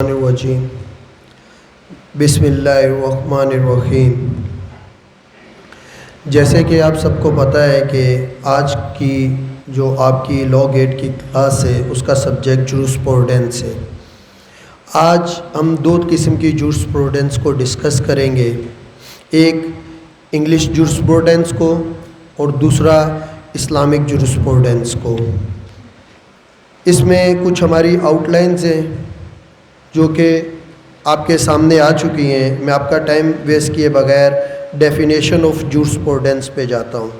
वजीम बिस्मिल्लाहिर्रहमानिर्रहीम। जैसे कि आप सबको पता है कि आज की जो आपकी लॉ गेट की क्लास है उसका सब्जेक्ट जूरिस्प्रूडेंस है। आज हम दो किस्म की जूरिस्प्रूडेंस को डिस्कस करेंगे, एक इंग्लिश जूरिस्प्रूडेंस को और दूसरा इस्लामिक जूरिस्प्रूडेंस को। इसमें कुछ हमारी आउटलाइंस हैं जो कि आपके सामने आ चुकी हैं। मैं आपका टाइम वेस्ट किए बगैर डेफिनेशन ऑफ जूरिस्प्रूडेंस पे जाता हूँ।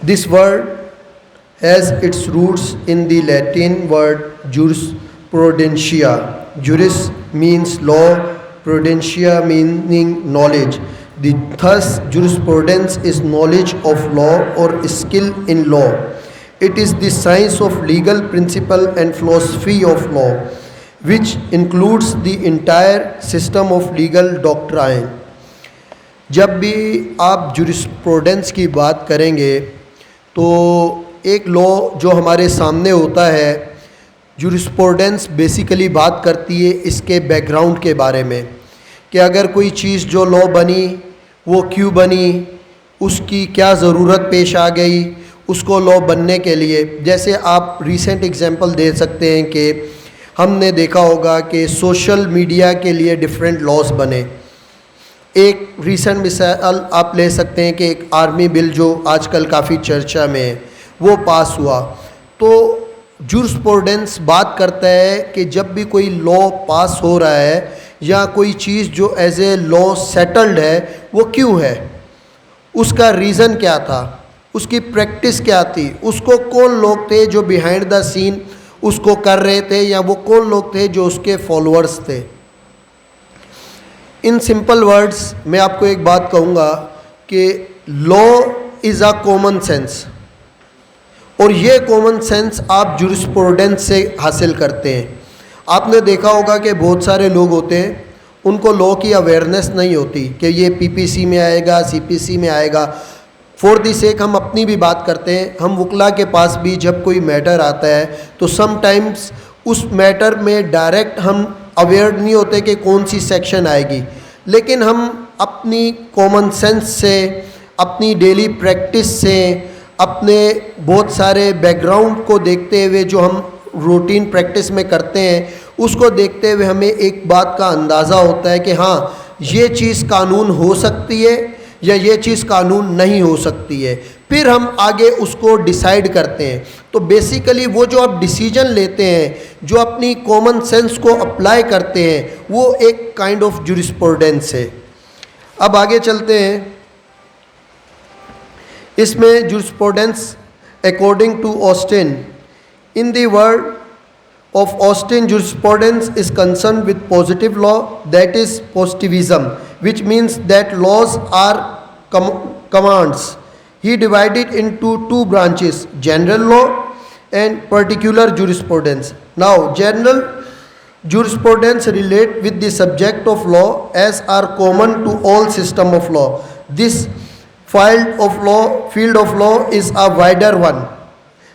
This word has its roots in the Latin word jurisprudentia. Juris means law, prudentia meaning knowledge. Thus jurisprudence is knowledge of law or skill in law. It is the science of legal principle and philosophy of law, which includes the entire system of legal doctrine. जब भी आप jurisprudence की बात करेंगे तो एक law जो हमारे सामने होता है, jurisprudence बेसिकली बात करती है इसके बैकग्राउंड के बारे में कि अगर कोई चीज़ जो लॉ बनी वो क्यों बनी, उसकी क्या ज़रूरत पेश आ गई उसको लॉ बनने के लिए। जैसे आप रिसेंट एग्जांपल दे सकते हैं कि हमने देखा होगा कि सोशल मीडिया के लिए डिफरेंट लॉज बने। एक रिसेंट मिसाल आप ले सकते हैं कि एक आर्मी बिल जो आजकल काफ़ी चर्चा में है वो पास हुआ। तो जूरिस्प्रूडेंस बात करता है कि जब भी कोई लॉ पास हो रहा है या कोई चीज़ जो एज ए लॉ सेटल्ड है वो क्यों है, उसका रीज़न क्या था, उसकी प्रैक्टिस क्या थी, उसको कौन लोग थे जो बिहाइंड द सीन उसको कर रहे थे, या वो कौन लोग थे जो उसके फॉलोअर्स थे। इन सिंपल वर्ड्स मैं आपको एक बात कहूँगा कि law is a common sense, और ये कॉमन सेंस आप जूरिस्प्रूडेंस से हासिल करते हैं। आपने देखा होगा कि बहुत सारे लोग होते हैं उनको लॉ की अवेयरनेस नहीं होती कि ये पीपीसी में आएगा, सीपीसी में आएगा। फॉर दी सेक हम अपनी भी बात करते हैं, हम वकला के पास भी जब कोई मैटर आता है तो समटाइम्स उस मैटर में डायरेक्ट हम अवेयर नहीं होते कि कौन सी सेक्शन आएगी, लेकिन हम अपनी कॉमन सेंस से, अपनी डेली प्रैक्टिस से, अपने बहुत सारे बैकग्राउंड को देखते हुए जो हम रूटीन प्रैक्टिस में करते हैं उसको देखते हुए हमें एक बात का अंदाज़ा होता है कि हाँ ये चीज़ कानून हो सकती है या ये चीज़ कानून नहीं हो सकती है। फिर हम आगे उसको डिसाइड करते हैं। तो बेसिकली वो जो आप डिसीजन लेते हैं, जो अपनी कॉमन सेंस को अप्लाई करते हैं, वो एक काइंड ऑफ जूरिस्प्रूडेंस है। अब आगे चलते हैं। इसमें jurisprudence according to Austin, in the word of Austin, jurisprudence is concerned with positive law, that is positivism, which means that laws are commands. He divided into two branches, general law and particular jurisprudence. Now general jurisprudence relate with the subject of law as are common to all system of law. This field of law is a wider one.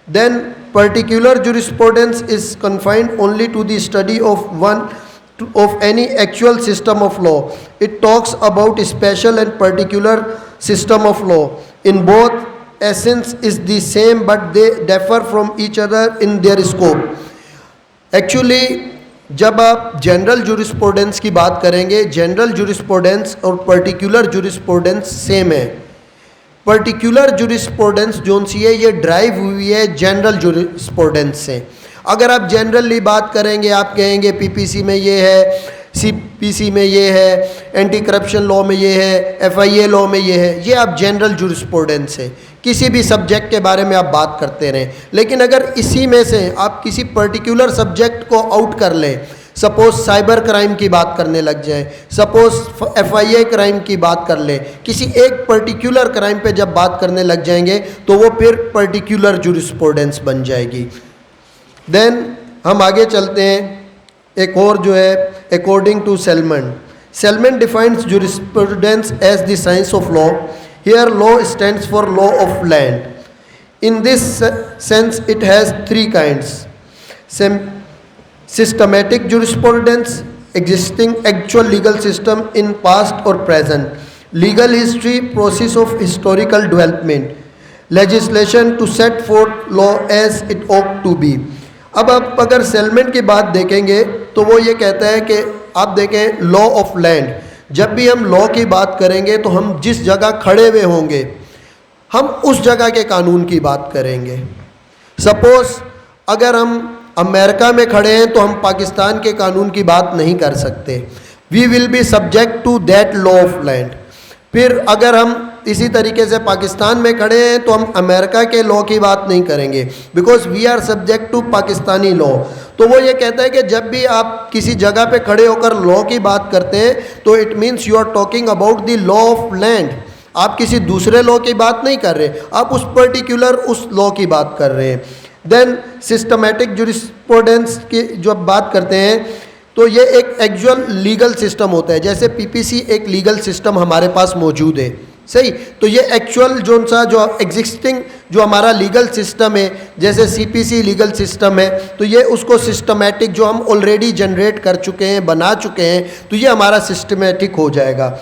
Then particular jurisprudence is confined only to the study of any actual system of law. It talks about special and particular system of law. In both, essence is the same but they differ from each other in their scope. Actually जब आप general jurisprudence की बात करेंगे, general jurisprudence और particular jurisprudence same है। Particular jurisprudence zone सी है ये drive हुई है जनरल जूरिस्प्रूडेंस से। अगर आप जनरली बात करेंगे, आप कहेंगे पीपीसी में ये है, सीपीसी में ये है, एंटी करप्शन लॉ में ये है, एफआईए लॉ में ये है, ये आप जनरल जूरिस्प्रूडेंस है। किसी भी सब्जेक्ट के बारे में आप बात करते रहें, लेकिन अगर इसी में से आप किसी पर्टिकुलर सब्जेक्ट को आउट कर लें, सपोज साइबर क्राइम की बात करने लग जाएं, सपोज एफआईए क्राइम की बात कर लें, किसी एक पर्टिकुलर क्राइम पे जब बात करने लग जाएंगे तो वो फिर पर्टिकुलर जूरिस्प्रूडेंस बन जाएगी। देन हम आगे चलते हैं। एक और जो है according to Salmond, Salmond defines jurisprudence as the science of law. Here law stands for law of land. In this sense it has three kinds: Systematic jurisprudence, existing actual legal system in past or present. Legal history, process of historical development. Legislation to set forth law as it ought to be. अब आप अगर सेलमेंट की बात देखेंगे तो वो ये कहता है कि आप देखें लॉ ऑफ लैंड, जब भी हम लॉ की बात करेंगे तो हम जिस जगह खड़े हुए होंगे हम उस जगह के कानून की बात करेंगे। सपोज अगर हम अमेरिका में खड़े हैं तो हम पाकिस्तान के कानून की बात नहीं कर सकते, we will be subject to that law of land. फिर अगर हम इसी तरीके से पाकिस्तान में खड़े हैं तो हम अमेरिका के लॉ की बात नहीं करेंगे, because we are subject to Pakistani law. तो वो ये कहता है कि जब भी आप किसी जगह पे खड़े होकर लॉ की बात करते हैं तो it means you are talking about the law of land. आप किसी दूसरे लॉ की बात नहीं कर रहे, आप उस पर्टिकुलर उस लॉ की बात कर रहे हैं। देन सिस्टमैटिक जुरिस्प्रूडेंस की जो आप बात करते हैं तो ये एक एक्चुअल लीगल सिस्टम होता है, जैसे पीपीसी एक लीगल सिस्टम हमारे पास मौजूद है, सही। तो ये एक्चुअल जो एग्जिस्टिंग जो हमारा लीगल सिस्टम है, जैसे सीपीसी लीगल सिस्टम है, तो ये उसको सिस्टमैटिक जो हम ऑलरेडी जनरेट कर चुके हैं, बना चुके हैं, तो ये हमारा सिस्टमैटिक हो जाएगा।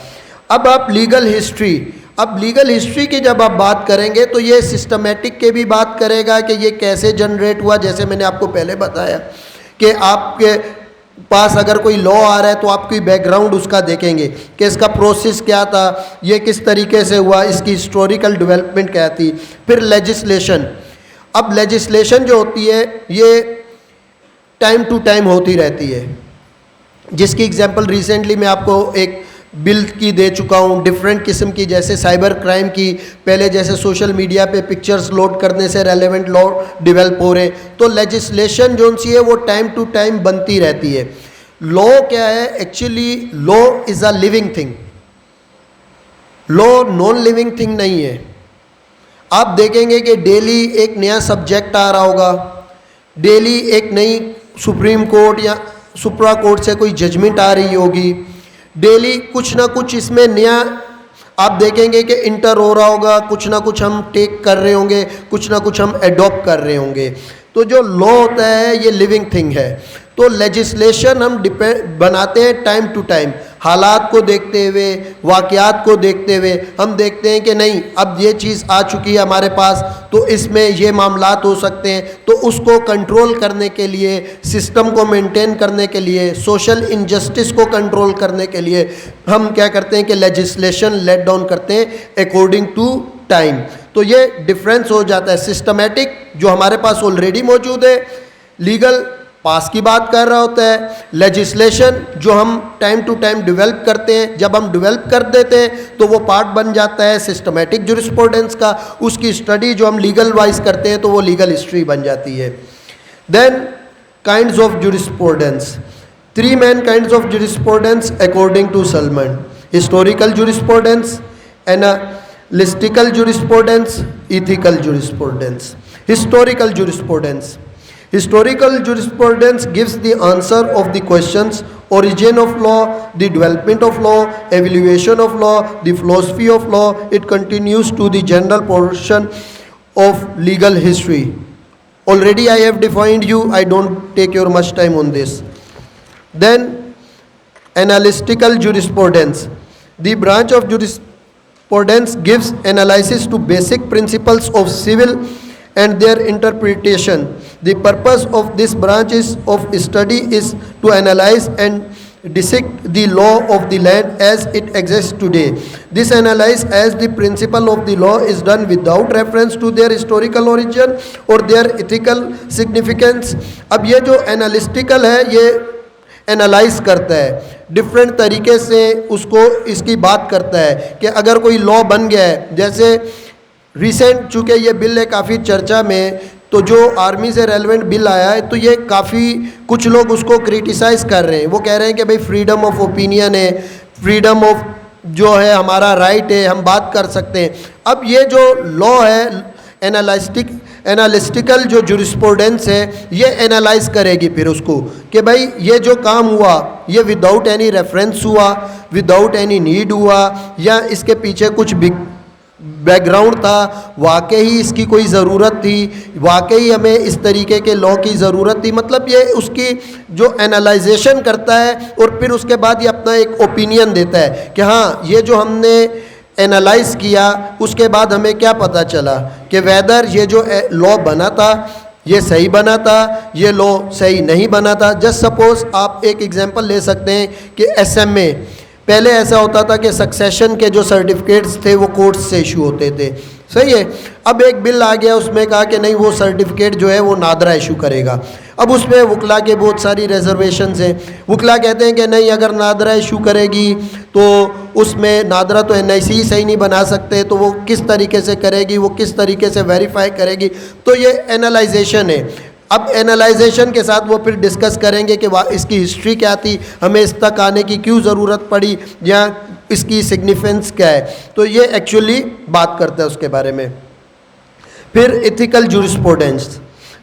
अब आप लीगल हिस्ट्री, अब लीगल हिस्ट्री की जब आप बात करेंगे तो ये सिस्टमैटिक के भी बात करेगा कि ये कैसे जनरेट हुआ। जैसे मैंने आपको पहले बताया कि आपके पास अगर कोई लॉ आ रहा है तो आपकी बैकग्राउंड उसका देखेंगे कि इसका प्रोसेस क्या था, ये किस तरीके से हुआ, इसकी हिस्टोरिकल डेवलपमेंट क्या थी। फिर लेजिस्लेशन, अब लेजिस्लेशन जो होती है ये टाइम टू टाइम होती रहती है, जिसकी एग्जांपल रिसेंटली मैं आपको एक बिल की दे चुका हूँ, डिफरेंट किस्म की, जैसे साइबर क्राइम की। पहले जैसे सोशल मीडिया पे पिक्चर्स लोड करने से रेलेवेंट लॉ डेवलप हो रहे, तो लेजिस्लेशन जो सी है वो टाइम टू टाइम बनती रहती है। लॉ क्या है actually, law is a living thing, law non living thing नहीं है। आप देखेंगे कि डेली एक नया सब्जेक्ट आ रहा होगा, डेली एक नई सुप्रीम कोर्ट या सुप्रा कोर्ट से कोई जजमेंट आ रही होगी, डेली कुछ ना कुछ इसमें नया आप देखेंगे कि इंटर हो रहा होगा, कुछ ना कुछ हम टेक कर रहे होंगे, कुछ ना कुछ हम एडॉप्ट कर रहे होंगे। तो जो लॉ होता है ये लिविंग थिंग है। तो लेजिस्लेशन हम बनाते हैं टाइम टू टाइम, हालात को देखते हुए, वाक़यात को देखते हुए हम देखते हैं कि नहीं अब ये चीज़ आ चुकी है हमारे पास, तो इसमें ये मामलात हो सकते हैं। तो उसको कंट्रोल करने के लिए, सिस्टम को मेंटेन करने के लिए, सोशल इनजस्टिस को कंट्रोल करने के लिए हम क्या करते हैं कि लेजिस्लेशन लेट डाउन करते हैं अकॉर्डिंग टू टाइम। तो ये डिफरेंस हो जाता है। सिस्टमैटिक जो हमारे पास ऑलरेडी मौजूद है, लीगल पास की बात कर रहा होता है, लेजिस्लेशन जो हम टाइम टू टाइम डेवलप करते हैं, जब हम डेवलप कर देते हैं तो वो पार्ट बन जाता है सिस्टमैटिक जुरिस्प्रूडेंस का, उसकी स्टडी जो हम लीगल वाइज करते हैं तो वो लीगल हिस्ट्री बन जाती है। Then kinds of jurisprudence, 3 main kinds of jurisprudence according to Salmond: historical jurisprudence, analytical jurisprudence, ethical jurisprudence. Historical jurisprudence, historical jurisprudence gives the answer of the questions: origin of law, the development of law, evaluation of law, the philosophy of law. It continues to the general portion of legal history. Already I have defined you, I don't take your much time on this. Then analytical jurisprudence, the branch of jurisprudence gives analysis to basic principles of civil and their interpretation. The purpose of this branch of study is to analyze and dissect the law of the land as it exists today. This analysis as the principle of the law is done without reference to their historical origin or their ethical significance. अब ये जो analytical है ये analyse करता है, different तरीके से उसको इसकी बात करता है कि अगर कोई लॉ बन गया है, जैसे रिसेंट चूँकि ये बिल है काफ़ी चर्चा में, तो जो आर्मी से रेलेवेंट बिल आया है तो ये काफ़ी कुछ लोग उसको क्रिटिसाइज़ कर रहे हैं। वो कह रहे हैं कि भाई फ्रीडम ऑफ ओपिनियन है, फ्रीडम ऑफ जो है हमारा राइट है, हम बात कर सकते हैं। अब ये जो लॉ है एनालिटिकल जो जुरिस्प्रूडेंस है ये एनालाइज करेगी फिर उसको कि भाई ये जो काम हुआ ये विदाउट एनी रेफरेंस हुआ, विदाउट एनी नीड हुआ, या इसके पीछे कुछ बैकग्राउंड था, वाकई इसकी कोई ज़रूरत थी, वाकई हमें इस तरीके के लॉ की ज़रूरत थी। मतलब ये उसकी जो एनालाइजेशन करता है और फिर उसके बाद ये अपना एक ओपिनियन देता है कि हाँ, ये जो हमने एनालाइज किया उसके बाद हमें क्या पता चला कि वेदर ये जो लॉ बना था ये सही बना था, ये लॉ सही नहीं बना था। जस्ट सपोज आप एक एग्जांपल ले सकते हैं कि SMA, पहले ऐसा होता था कि सक्सेशन के जो सर्टिफिकेट्स थे वो कोर्ट्स से इशू होते थे, सही है। अब एक बिल आ गया, उसमें कहा कि नहीं, वो सर्टिफिकेट जो है वो नादरा इशू करेगा। अब उसमें वकला के बहुत सारी रिजर्वेशंस हैं। वकला कहते हैं कि नहीं, अगर नादरा इशू करेगी तो उसमें नादरा तो NIC सही नहीं बना सकते, तो वो किस तरीके से करेगी, वो किस तरीके से वेरीफाई करेगी। तो ये एनालाइजेशन है। अब एनालाइजेशन के साथ वो फिर डिस्कस करेंगे कि इसकी हिस्ट्री क्या थी, हमें इस तक आने की क्यों ज़रूरत पड़ी, या इसकी सिग्निफिकेंस क्या है। तो ये एक्चुअली बात करता है उसके बारे में। फिर ethical jurisprudence,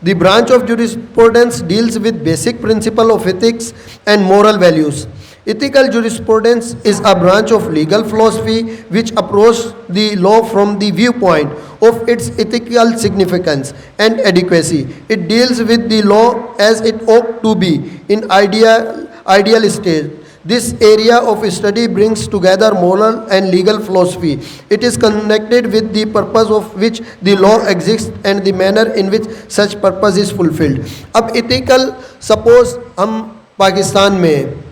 the branch of jurisprudence deals with basic principle of ethics and moral values. Ethical jurisprudence is a branch of legal philosophy which approaches the law from the viewpoint of its ethical significance and adequacy. It deals with the law as it ought to be in ideal state. This area of study brings together moral and legal philosophy. It is connected with the purpose of which the law exists and the manner in which such purpose is fulfilled. अब ethical, suppose हम पाकिस्तान में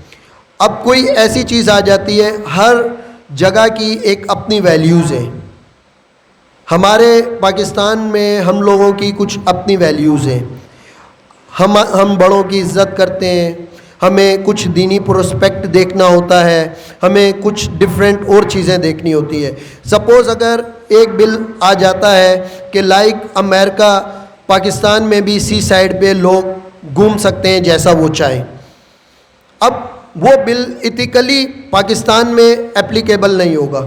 अब कोई ऐसी चीज़ आ जाती है, हर जगह की एक अपनी वैल्यूज़ हैं। हमारे पाकिस्तान में हम लोगों की कुछ अपनी वैल्यूज़ हैं। हम बड़ों की इज़्ज़त करते हैं, हमें कुछ दीनी प्रोस्पेक्ट देखना होता है, हमें कुछ डिफरेंट और चीज़ें देखनी होती है। सपोज़ अगर एक बिल आ जाता है कि लाइक अमेरिका, पाकिस्तान में भी सी साइड पे लोग घूम सकते हैं जैसा वो चाहें। अब वो बिल इथिकली पाकिस्तान में एप्लीकेबल नहीं होगा।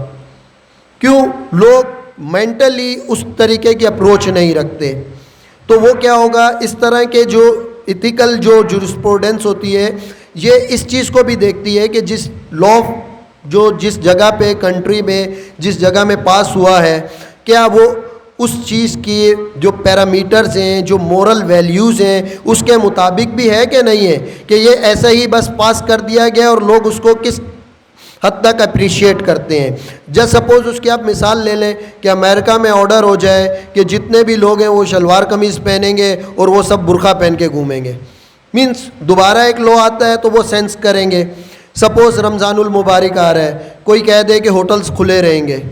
क्यों? लोग मेंटली उस तरीके की अप्रोच नहीं रखते। तो वो क्या होगा, इस तरह के जो इथिकल जो जूरिस्प्रूडेंस होती है, ये इस चीज़ को भी देखती है कि जिस लॉ जो जिस जगह पे, कंट्री में जिस जगह में पास हुआ है, क्या वो उस चीज़ की जो पैरामीटर्स हैं, जो मोरल वैल्यूज़ हैं, उसके मुताबिक भी है कि नहीं है, कि ये ऐसा ही बस पास कर दिया गया और लोग उसको किस हद तक अप्रिशिएट करते हैं। जस्ट सपोज़ उसकी आप मिसाल ले लें कि अमेरिका में ऑर्डर हो जाए कि जितने भी लोग हैं वो शलवार कमीज़ पहनेंगे और वो सब बुर्का पहन के घूमेंगे। मीन्स दोबारा एक लॉ आता है तो वो सेंस करेंगे। सपोज़ रमज़ानुल मुबारक आ रहा है, कोई कह दे कि होटल्स खुले रहेंगे।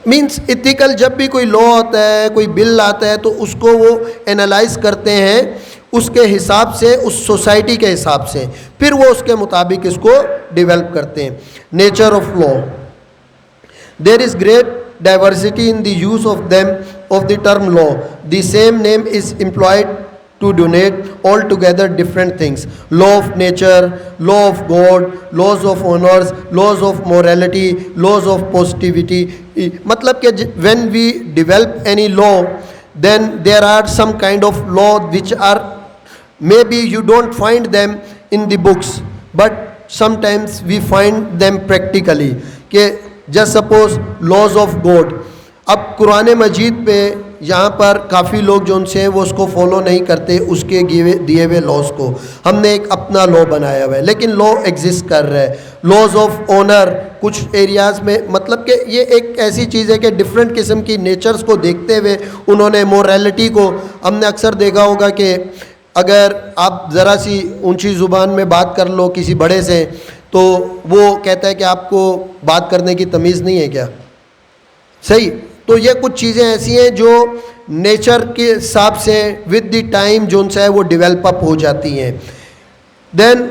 मीन्स इथिकल जब भी कोई लॉ आता है, कोई बिल आता है, तो उसको वो एनालाइज करते हैं उसके हिसाब से, उस सोसाइटी के हिसाब से, फिर वो उसके मुताबिक इसको डेवलप करते हैं। Nature of law, there is great diversity in the use of them of the term law. The same name is employed to donate altogether different things. Law of nature, law of God, laws of honors, laws of morality, laws of positivity. मतलब कि when we develop any law, then there are some kind of law which are, maybe you don't find them in the books, but sometimes we find them practically. कि just suppose laws of God. अब कुरान मजीद पे यहाँ पर काफ़ी लोग जो उनसे हैं वो उसको फॉलो नहीं करते, उसके दिए हुए लॉज को। हमने एक अपना लॉ बनाया हुआ है, लेकिन लॉ एग्जिस्ट कर रहा है। लॉज ऑफ ऑनर कुछ एरियाज़ में, मतलब कि ये एक ऐसी चीज़ है कि डिफरेंट किस्म की नेचर्स को देखते हुए उन्होंने मोरालिटी को, हमने अक्सर देखा होगा कि अगर आप ज़रा सी ऊंची ज़ुबान में बात कर लो किसी बड़े से, तो वो कहता है कि आपको बात करने की तमीज़ नहीं है क्या? सही। तो ये कुछ चीज़ें ऐसी हैं जो नेचर के हिसाब से विद द टाइम जो उनसे है वो डेवलप अप हो जाती हैं। Then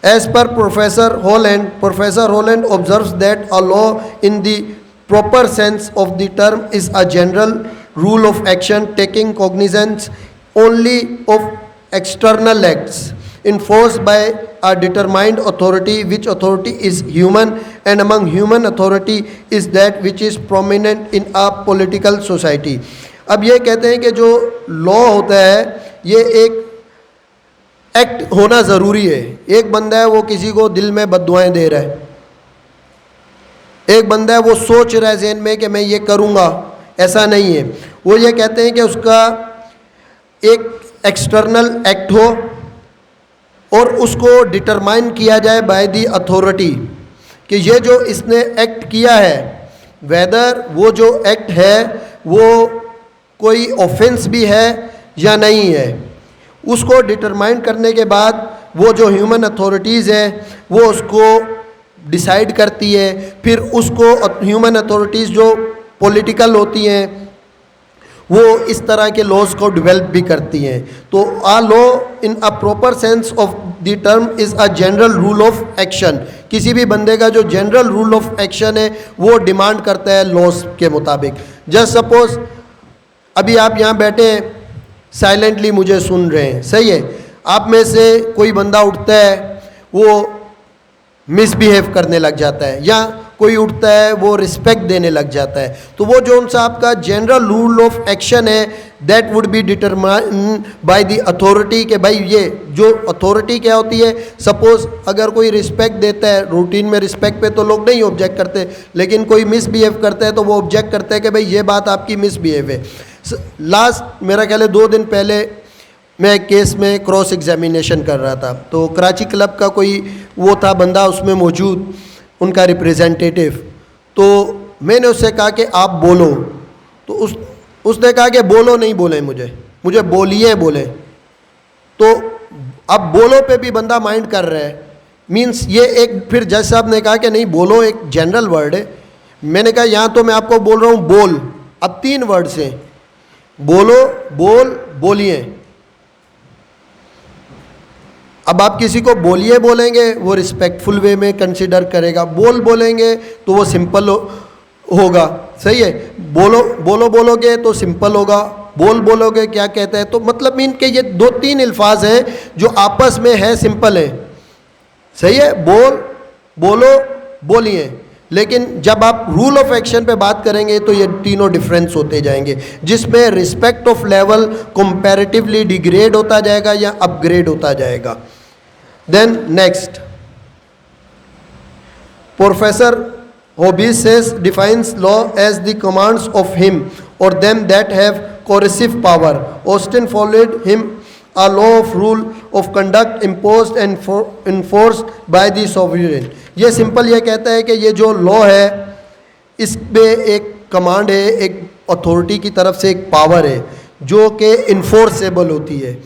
as per professor Holland observes that a law in the proper sense of the term is a general rule of action taking cognizance only of external acts enforced by a determined authority, which authority is human, and among human authority is that which is prominent in a political society. अब ये कहते हैं कि जो law होता है ये एक एक्ट होना ज़रूरी है। एक बंदा है वो किसी को दिल में बद्दुआएं दे रहा है, एक बंदा है वो सोच रहा है ज़हन में कि मैं ये करूँगा, ऐसा नहीं है। वो ये कहते हैं कि उसका एक एक्सटर्नल एक्ट हो और उसको डिटरमाइन किया जाए बाय द अथॉरिटी कि ये जो इसने एक्ट किया है, वेदर वो जो एक्ट है वो कोई ऑफेंस भी है या नहीं है। उसको डिटरमाइन करने के बाद वो जो ह्यूमन अथॉरिटीज़ है वो उसको डिसाइड करती है। फिर उसको ह्यूमन अथॉरिटीज़ जो पॉलिटिकल होती हैं वो इस तरह के लॉज को डेवलप भी करती हैं। तो a law in a proper sense of the term is a general rule of action. किसी भी बंदे का जो जनरल रूल ऑफ एक्शन है वो डिमांड करता है लॉज के मुताबिक। जस्ट सपोज अभी आप यहाँ बैठे हैं, साइलेंटली मुझे सुन रहे हैं, सही है। आप में से कोई बंदा उठता है वो मिसबिहेव करने लग जाता है, या कोई उठता है वो रिस्पेक्ट देने लग जाता है, तो वो जो उनसा आपका जनरल रूल ऑफ एक्शन है that would be determine by the authority कि भाई ये जो अथॉरिटी क्या होती है। सपोज अगर कोई रिस्पेक्ट देता है, रूटीन में रिस्पेक्ट पे तो लोग नहीं ऑब्जेक्ट करते, लेकिन कोई मिसबिहेव करता है तो वो ऑब्जेक्ट करते हैं कि भाई ये बात आपकी मिसबिहेव है। लास्ट मेरा ख्याल है 2 दिन पहले मैं एक केस में क्रॉस एग्जामिनेशन कर रहा था, तो कराची क्लब का कोई वो था बंदा उसमें मौजूद, उनका रिप्रेजेंटेटिव। तो मैंने उससे कहा कि आप बोलो, तो उसने कहा कि बोलो नहीं बोले, मुझे बोलिए बोले। तो अब बोलो पे भी बंदा माइंड कर रहा है, मींस ये एक, फिर जज साहब ने कहा कि नहीं बोलो एक जनरल वर्ड है। मैंने कहा यहाँ तो मैं आपको बोल रहा हूँ बोल, अब 3 वर्ड्स हैं, बोलो, बोल, बोलिए। अब आप किसी को बोलिए बोलेंगे वो रिस्पेक्टफुल वे में कंसिडर करेगा, बोल बोलेंगे तो वो सिंपल होगा, सही है। बोलो बोलोगे तो सिंपल होगा, बोल बोलोगे क्या कहता है, तो मतलब मीन के ये 2-3 अल्फाज हैं जो आपस में है सिंपल है, सही है। बोलो, बोलिए। लेकिन जब आप रूल ऑफ एक्शन पे बात करेंगे तो ये तीनों डिफरेंस होते जाएंगे, जिसमें respect of level comparatively degrade होता जाएगा या अपग्रेड होता जाएगा। Then next, professor Hobbes says defines law as the commands of him or them that have coercive power. Austin followed him a law of rule of conduct imposed and enforced by the sovereign. ये simple ये कहता है कि ये जो law है इसमें एक कमांड है, एक अथॉरिटी की तरफ से एक पावर है जो कि इन्फोर्सेबल होती है,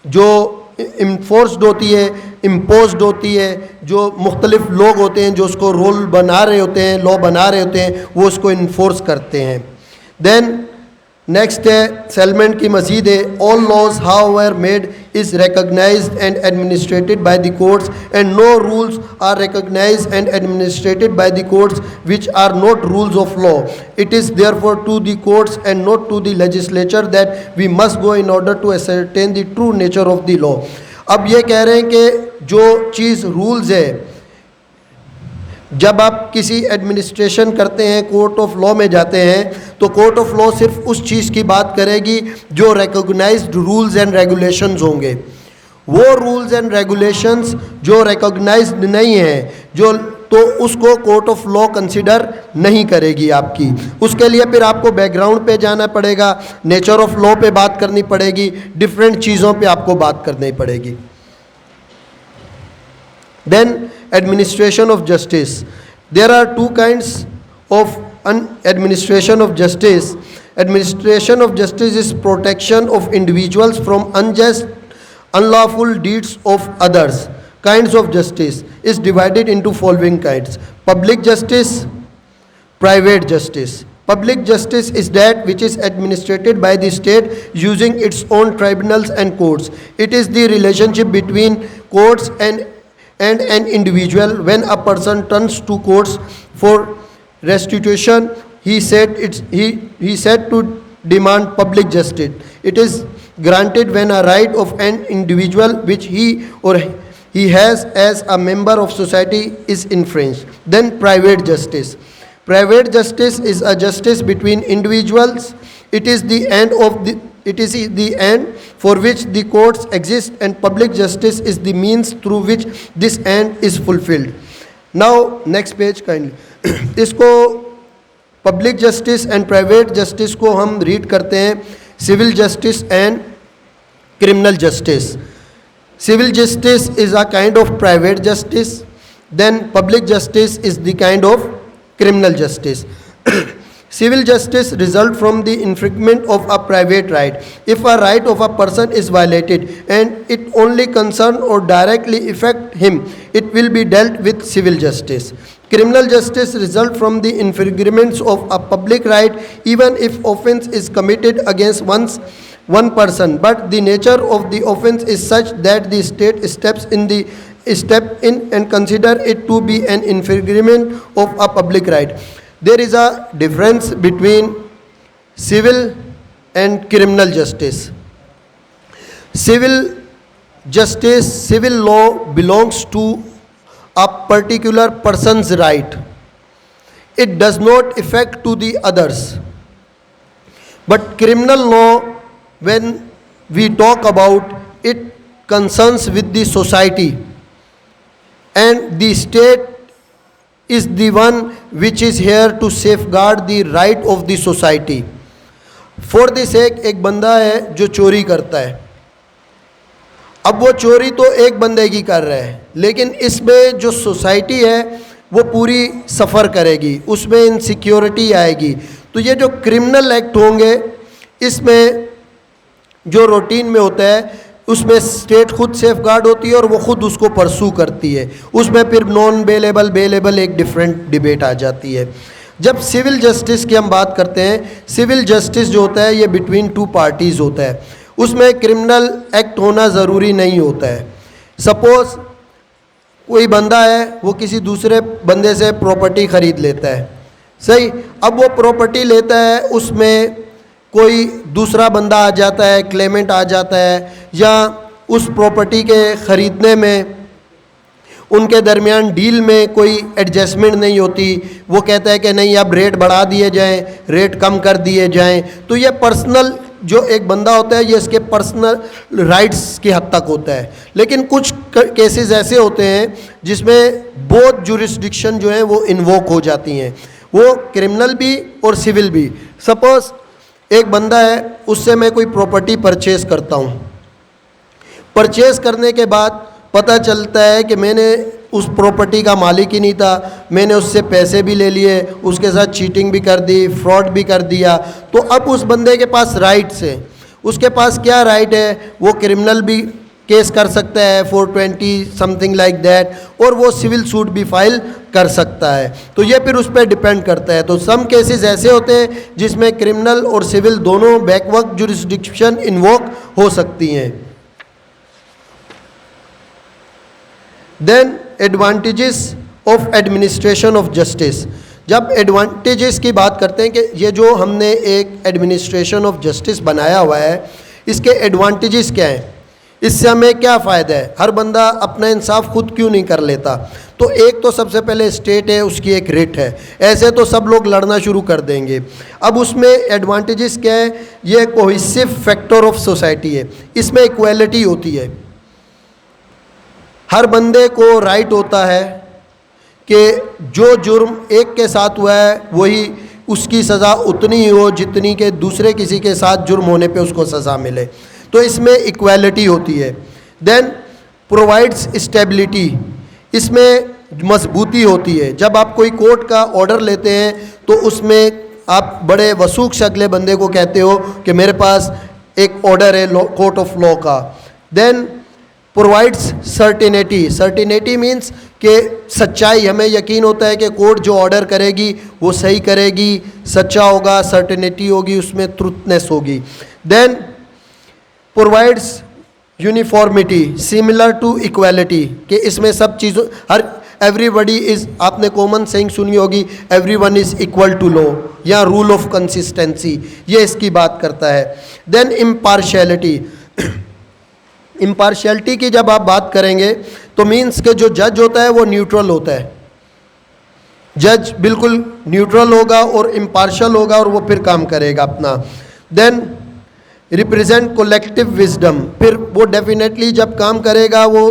जो इन्फोर्स्ड होती है, इम्पोज्ड होती है। जो मुख्तलिफ लोग होते हैं जो उसको रोल बना रहे होते हैं, लॉ बना रहे होते हैं, वो उसको इन्फोर्स करते हैं। देन नेक्स्ट है सेलमेंट की मजीद है, all laws however made is recognised and administered by the courts and no rules are recognised and administered by the courts which are not rules of law. It is therefore to the courts and not to the legislature that we must go in order to ascertain the true nature of the law. अब ये कह रहे हैं कि जो चीज़ rules है, जब आप किसी एडमिनिस्ट्रेशन करते हैं, कोर्ट ऑफ लॉ में जाते हैं, तो कोर्ट ऑफ लॉ सिर्फ उस चीज़ की बात करेगी जो रिकॉग्नाइज्ड रूल्स एंड रेगुलेशंस होंगे। वो रूल्स एंड रेगुलेशंस जो रिकॉग्नाइज्ड नहीं हैं, जो तो उसको कोर्ट ऑफ लॉ कंसिडर नहीं करेगी आपकी। उसके लिए फिर आपको बैकग्राउंड पे जाना पड़ेगा, नेचर ऑफ लॉ पे बात करनी पड़ेगी, डिफरेंट चीज़ों पे आपको बात करनी पड़ेगी। Then administration of justice. There are 2 kinds of administration of justice. Administration of justice is protection of individuals from unjust, unlawful deeds of others. Kinds of justice is divided into following kinds: public justice, private justice. Public justice is that which is administered by the state using its own tribunals and courts. It is the relationship between courts and an individual. When a person turns to courts for restitution, he said to demand public justice. It is granted when a right of an individual which he has as a member of society is infringed. Then private justice. Private justice is a justice between individuals. It is the end for which the courts exist, and public justice is the means through which this end is fulfilled. Now next page kindly. इसको public justice and private justice को हम read करते हैं civil justice and criminal justice. Civil justice is a kind of private justice, then public justice is the kind of criminal justice. Civil justice results from the infringement of a private right. If a right of a person is violated and it only concerns or directly affects him, it will be dealt with civil justice. Criminal justice results from the infringements of a public right even if offense is committed against one person, but the nature of the offense is such that the state step in and consider it to be an infringement of a public right. There is a difference between civil and criminal justice. Civil justice, civil law belongs to a particular person's right. It does not affect to the others. But criminal law, when we talk about it, concerns with the society, and the state is the one which is here to safeguard the right of the society. For the sake, एक बंदा है जो चोरी करता है, अब वो चोरी तो एक बंदे की कर रहा है, लेकिन इसमें जो सोसाइटी है वो पूरी सफ़र करेगी, उसमें इनसिक्योरिटी आएगी. तो ये जो क्रिमिनल एक्ट होंगे, इसमें जो रूटीन में होता है उसमें स्टेट खुद सेफगार्ड होती है और वो खुद उसको परसू करती है. उसमें फिर नॉन बेलेबल एक डिफरेंट डिबेट आ जाती है. जब सिविल जस्टिस की हम बात करते हैं, सिविल जस्टिस जो होता है ये बिटवीन टू पार्टीज़ होता है. उसमें क्रिमिनल एक्ट होना ज़रूरी नहीं होता है. सपोज़ कोई बंदा है, वो किसी दूसरे बंदे से प्रॉपर्टी ख़रीद लेता है, सही. अब वो प्रॉपर्टी लेता है, उसमें कोई दूसरा बंदा आ जाता है, क्लेमेंट आ जाता है, या उस प्रॉपर्टी के ख़रीदने में उनके दरमियान डील में कोई एडजस्टमेंट नहीं होती. वो कहता है कि नहीं, अब रेट बढ़ा दिए जाएं, रेट कम कर दिए जाएं. तो ये पर्सनल जो एक बंदा होता है, ये इसके पर्सनल राइट्स की हद तक होता है. लेकिन कुछ केसेस ऐसे होते हैं जिसमें बोथ जुरिस्डिक्शन जो हैं वो इन्वोक हो जाती हैं, वो क्रिमिनल भी और सिविल भी. सपोज़ एक बंदा है, उससे मैं कोई प्रॉपर्टी परचेज़ करता हूँ. परचेज़ करने के बाद पता चलता है कि मैंने उस प्रॉपर्टी का मालिक ही नहीं था, मैंने उससे पैसे भी ले लिए, उसके साथ चीटिंग भी कर दी, फ्रॉड भी कर दिया. तो अब उस बंदे के पास राइट्स हैं. उसके पास क्या राइट है? वो क्रिमिनल भी केस कर सकता है 420 समथिंग लाइक दैट, और वो सिविल सूट भी फाइल कर सकता है. तो ये फिर उस पर डिपेंड करता है. तो सम केसेस ऐसे होते हैं जिसमें क्रिमिनल और सिविल दोनों बैकवर्ड जुरिस्डिक्शन इन्वोक हो सकती हैं. Then advantages of administration of justice. जब एडवांटेजेस की बात करते हैं कि ये जो हमने एक एडमिनिस्ट्रेशन ऑफ जस्टिस बनाया हुआ है, इसके एडवांटेजेस क्या हैं, इससे हमें क्या फ़ायदा है, हर बंदा अपना इंसाफ खुद क्यों नहीं कर लेता. तो एक तो सबसे पहले स्टेट है, उसकी एक रिट है, ऐसे तो सब लोग लड़ना शुरू कर देंगे. अब उसमें एडवांटेजेस क्या है, ये कोहेसिव फैक्टर ऑफ सोसाइटी है, इसमें इक्वालिटी होती है. हर बंदे को राइट होता है कि जो जुर्म एक के साथ हुआ है वही उसकी सज़ा उतनी ही हो जितनी के दूसरे किसी के साथ जुर्म होने पे उसको सज़ा मिले. तो इसमें इक्वालिटी होती है. देन प्रोवाइड्स स्टेबिलिटी, इसमें मजबूती होती है. जब आप कोई कोर्ट का ऑर्डर लेते हैं तो उसमें आप बड़े वसूख से अगले बंदे को कहते हो कि मेरे पास एक ऑर्डर है कोर्ट ऑफ लॉ का. Then provides certainty. Certainty means कि सच्चाई, हमें यकीन होता है कि कोर्ट जो ऑर्डर करेगी वो सही करेगी, सच्चा होगा, सर्टिनिटी होगी, उसमें ट्रुथनेस होगी. Then provides uniformity similar to equality, कि इसमें सब चीज़ों हर एवरीबडी इज़, आपने कॉमन सेइंग सुनी होगी, everyone is equal to law, या रूल ऑफ कंसिस्टेंसी, ये इसकी बात करता है. Then impartiality. इम्पार्शियलिटी की जब आप बात करेंगे तो मीन्स के जो जज होता है वो न्यूट्रल होता है. जज बिल्कुल न्यूट्रल होगा और इम्पार्शियल होगा और वो फिर काम करेगा अपना. देन रिप्रेजेंट कलेक्टिव विजडम, फिर वो डेफिनेटली जब काम करेगा वो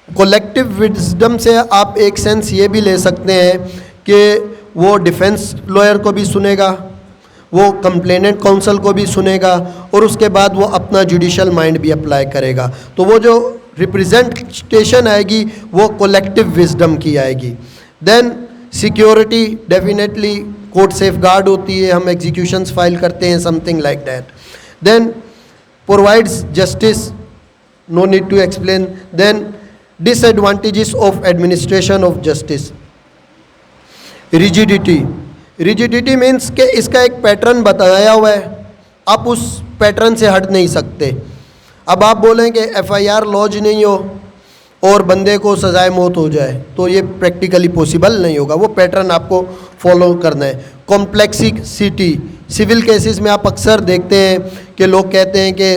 कलेक्टिव विजडम से आप एक सेंस ये भी ले सकते हैं कि वो डिफेंस लॉयर को भी सुनेगा, वो कंप्लेनेंट काउंसिल को भी सुनेगा, और उसके बाद वो अपना जुडिशल माइंड भी अप्लाई करेगा। तो वो जो रिप्रेजेंटेशन आएगी वो कलेक्टिव विजडम की आएगी। Then security, definitely court safeguard होती है, हम एग्जीक्यूशंस फाइल करते हैं, something like that. Then provides justice, no need to explain. Then disadvantages of administration of justice. Rigidity, rigidity means कि इसका एक पैटर्न बताया हुआ है, आप उस पैटर्न से हट नहीं सकते। अब आप बोलें कि एफआईआर लॉन्च नहीं हो और बंदे को सजाए मौत हो जाए, तो ये प्रैक्टिकली पॉसिबल नहीं होगा, वो पैटर्न आपको फॉलो करना है। कॉम्प्लेक्सिटी, सिविल केसेस में आप अक्सर देखते हैं कि लोग कहते हैं कि